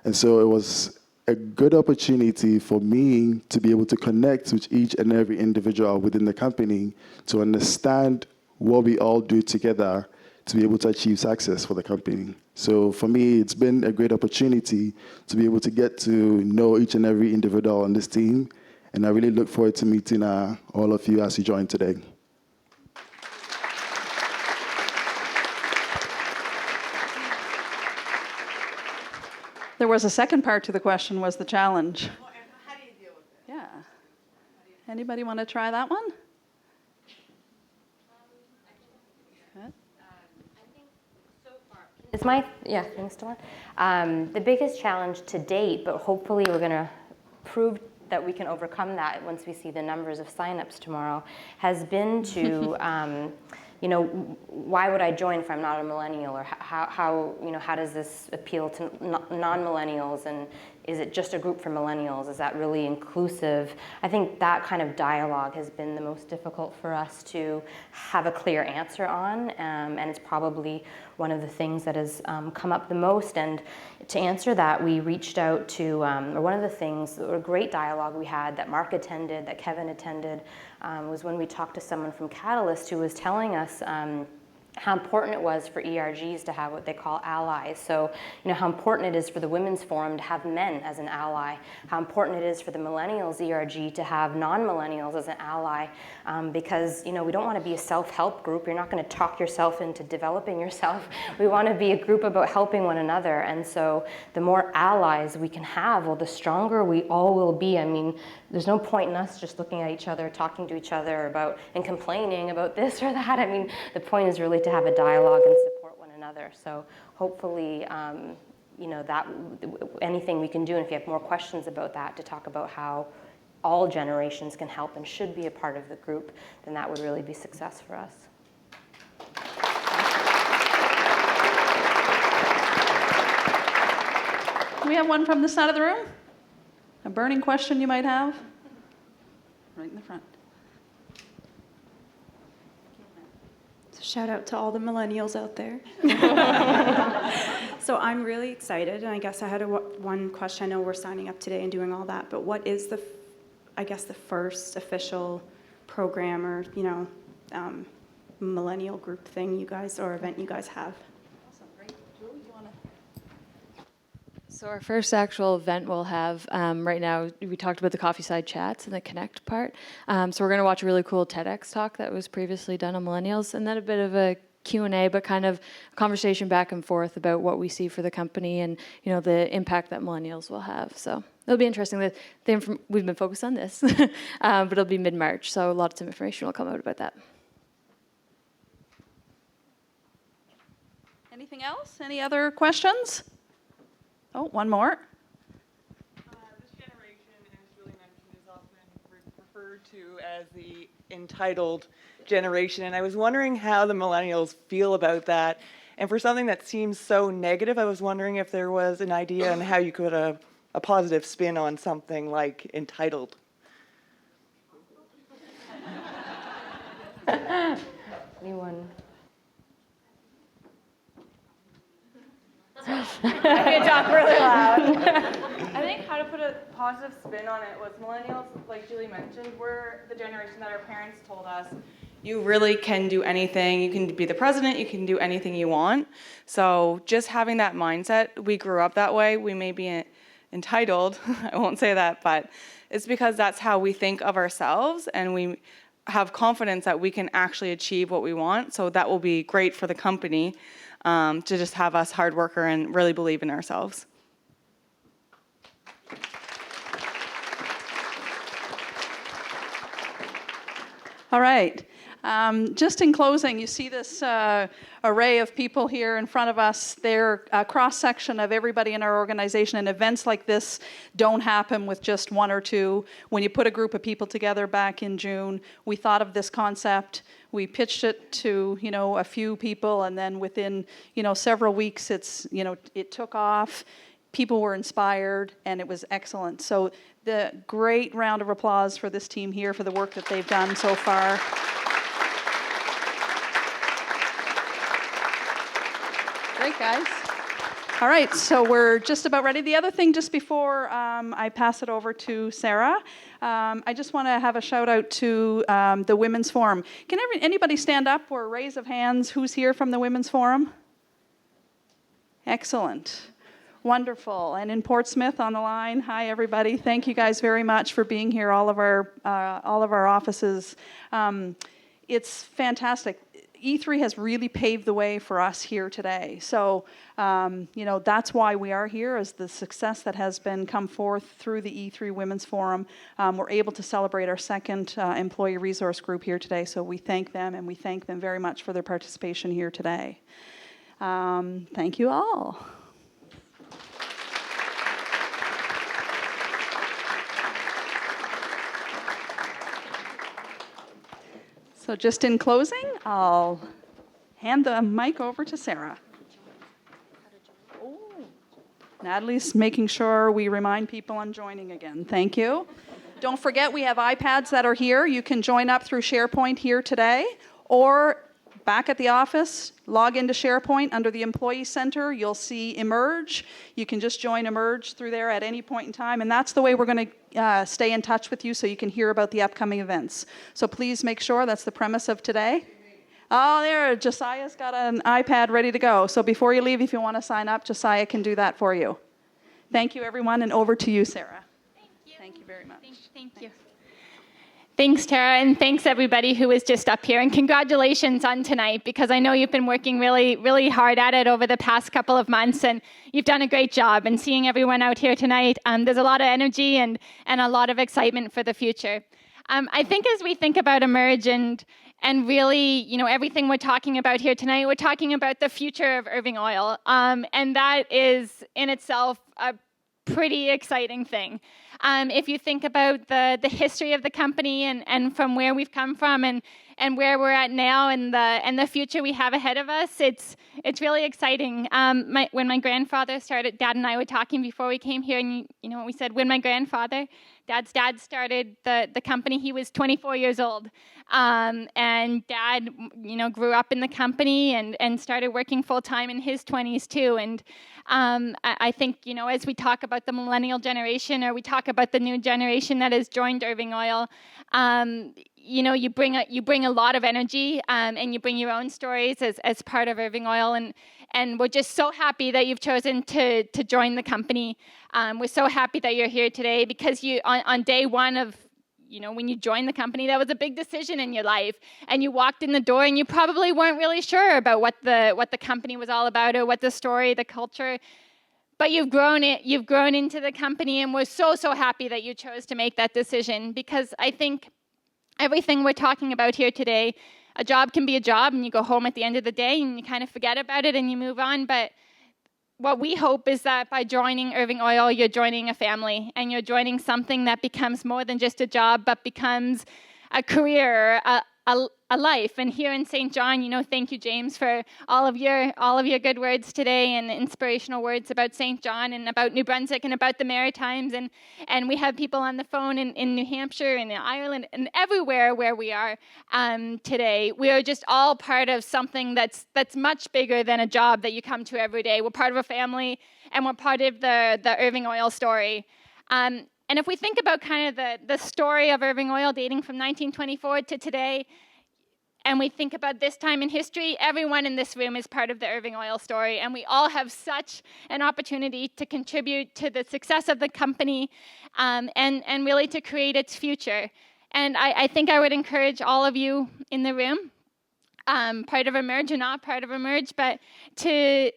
And so it was a good opportunity for me to be able to connect with each and every individual within the company to understand what we all do together to be able to achieve success for the company. So for me, it's been a great opportunity to be able to get to know each and every individual on this team And I really look forward to meeting all of you as you join today.
There was a second part to the question, was the challenge.
How do you deal with it?
Yeah. Anybody want to try that one?
Is my, yeah, thing still on? The biggest challenge to date, but hopefully we're going to prove that we can overcome that once we see the numbers of signups tomorrow, has been to, you know, why would I join if I'm not a millennial, or how you know, how does this appeal to non-millennials, and is it just a group for millennials? Is that really inclusive? I think that kind of dialogue has been the most difficult for us to have a clear answer on, and it's probably one of the things that has come up the most. And to answer that, we reached out to, or one of the things, a great dialogue we had that Mark attended, that Kevin attended, was when we talked to someone from Catalyst who was telling us how important it was for eRGs to have what they call allies. So, you know, how important it is for the Women's Forum to have men as an ally, how important it is for the Millennials eRG to have non-millennials as an ally, because, you know, we don't want to be a self-help group. You're not going to talk yourself into developing yourself. We want to be a group about helping one another. And so the more allies we can have, well, the stronger we all will be. I mean, there's no point in us just looking at each other, talking to each other about, and complaining about this or that. I mean, the point is really to have a dialogue and support one another. So hopefully, you know, that anything we can do, and if you have more questions about that, to talk about how all generations can help and should be a part of the group, then that would really be success for us.
Do we have one from this side of the room? A burning question you might have? Right in the front.
So shout out to all the millennials out there. So I'm really excited, and I guess I had one question. I know we're signing up today and doing all that, but what is the, I guess, the first official program or, you know, millennial group thing you guys, or event you guys have?
Awesome, great. Julie, do you want to?
So our first actual event we'll have right now, we talked about the coffee side chats and the connect part. So we're going to watch a really cool TEDx talk that was previously done on millennials, and then a bit of a Q&A, but kind of a conversation back and forth about what we see for the company and, you know, the impact that millennials will have. So it'll be interesting. We've been focused on this, but it'll be mid-March, so lots of information will come out about that.
Anything else? Any other questions? Oh, one more.
This generation, as Julie mentioned, is often referred to as the entitled generation, and I was wondering how the millennials feel about that. And for something that seems so negative, I was wondering if there was an idea on how you could put a positive spin on something like entitled.
Anyone?
I can talk really loud. I think how to put a positive spin on it was millennials, like Julie mentioned, we're the generation that our parents told us, you really can do anything. You can be the president. You can do anything you want. So just having that mindset, we grew up that way. We may be entitled. I won't say that, but it's because that's how we think of ourselves, and we have confidence that we can actually achieve what we want. So that will be great for the company to just have us hard worker and really believe in ourselves.
All right. Just in closing, you see this array of people here in front of us. They're a cross-section of everybody in our organization, and events like this don't happen with just one or two. When you put a group of people together back in June, we thought of this concept. We pitched it to, you know, a few people, and then within, you know, several weeks, it took off. People were inspired, and it was excellent. So the great round of applause for this team here for the work that they've done so far. Great, guys. All right, so we're just about ready. The other thing, just before I pass it over to Sarah, I just want to have a shout out to the Women's Forum. Can anybody stand up or raise of hands? Who's here from the Women's Forum? Excellent. Wonderful. And in Portsmouth on the line, hi everybody. Thank you guys very much for being here. All of our offices. It's fantastic. E3 has really paved the way for us here today. So, that's why we are here, is the success that has been come forth through the E3 Women's Forum. We're able to celebrate our second employee resource group here today. So we thank them, and we thank them very much for their participation here today. Thank you all. So just in closing, I'll hand the mic over to Sarah. Oh, Natalie's making sure we remind people on joining again. Thank you. Don't forget, we have iPads that are here. You can join up through SharePoint here today, or back at the office, log into SharePoint under the Employee Center. You'll see eMERGe. You can just join eMERGE through there at any point in time, and that's the way we're going to stay in touch with you so you can hear about the upcoming events. So please make sure, that's the premise of today. Oh, there, Josiah's got an iPad ready to go. So before you leave, if you want to sign up, Josiah can do that for you. Thank you, everyone, and over to you, Sarah.
Thank you.
Thank you very much.
Thank you. Thanks, Tara, and thanks everybody who was just up here. And congratulations on tonight, because I know you've been working really, really hard at it over the past couple of months, and you've done a great job. And seeing everyone out here tonight, there's a lot of energy and a lot of excitement for the future. I think as we think about eMERGE and really, everything we're talking about here tonight, we're talking about the future of Irving Oil, and that is in itself a pretty exciting thing. If you think about the history of the company and from where we've come from and where we're at now and the future we have ahead of us, it's really exciting. When my grandfather started, Dad and I were talking before we came here, and we said, when my grandfather, Dad's dad, started the company, he was 24 years old. And Dad, grew up in the company and started working full-time in his 20s too. And I think, as we talk about the millennial generation, or we talk about the new generation that has joined Irving Oil, you bring a lot of energy, and you bring your own stories as part of Irving Oil, and we're just so happy that you've chosen to join the company. We're so happy that you're here today, because on day one of, when you joined the company, that was a big decision in your life, and you walked in the door and you probably weren't really sure about what the company was all about, or what the story, the culture. But you've grown into the company, and we're so happy that you chose to make that decision, because I think everything we're talking about here today, a job can be a job, and you go home at the end of the day and you kind of forget about it and you move on. But what we hope is that by joining Irving Oil, you're joining a family, and you're joining something that becomes more than just a job, but becomes a career, a life. And here in St. John, thank you, James, for all of your good words today, and inspirational words about St. John and about New Brunswick and about the Maritimes. And we have people on the phone in New Hampshire and in Ireland and everywhere where we are today. We are just all part of something that's much bigger than a job that you come to every day. We're part of a family, and we're part of the Irving Oil story. And if we think about kind of the story of Irving Oil dating from 1924 to today, and we think about this time in history, everyone in this room is part of the Irving Oil story, and we all have such an opportunity to contribute to the success of the company, and really to create its future. And I think I would encourage all of you in the room, part of eMERGE or not part of eMERGE, but to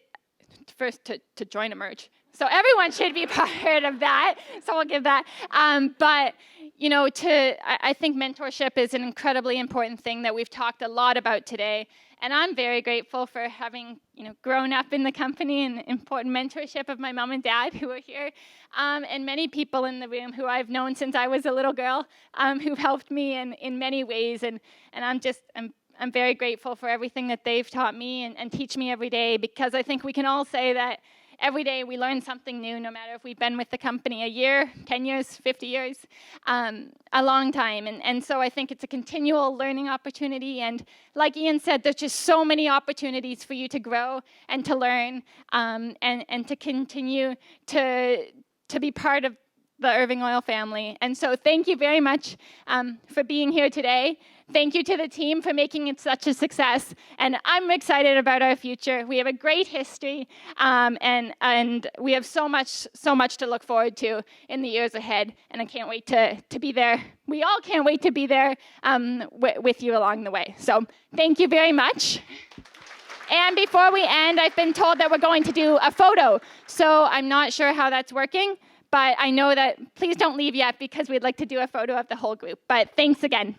join eMERGE. So everyone should be part of that. So we'll give that. But I think mentorship is an incredibly important thing that we've talked a lot about today. And I'm very grateful for having, grown up in the company, and important mentorship of my mom and dad who are here, and many people in the room who I've known since I was a little girl, who've helped me in many ways. And I'm very grateful for everything that they've taught me and teach me every day, because I think we can all say that every day we learn something new, no matter if we've been with the company a year, 10 years, 50 years, a long time. And so I think it's a continual learning opportunity. And like Ian said, there's just so many opportunities for you to grow and to learn, and to continue to be part of the Irving Oil family. And so thank you very much for being here today. Thank you to the team for making it such a success. And I'm excited about our future. We have a great history, and we have so much to look forward to in the years ahead. And I can't wait to be there. We all can't wait to be there with you along the way. So thank you very much. And before we end, I've been told that we're going to do a photo. So I'm not sure how that's working, but I know that please don't leave yet because we'd like to do a photo of the whole group. But thanks again.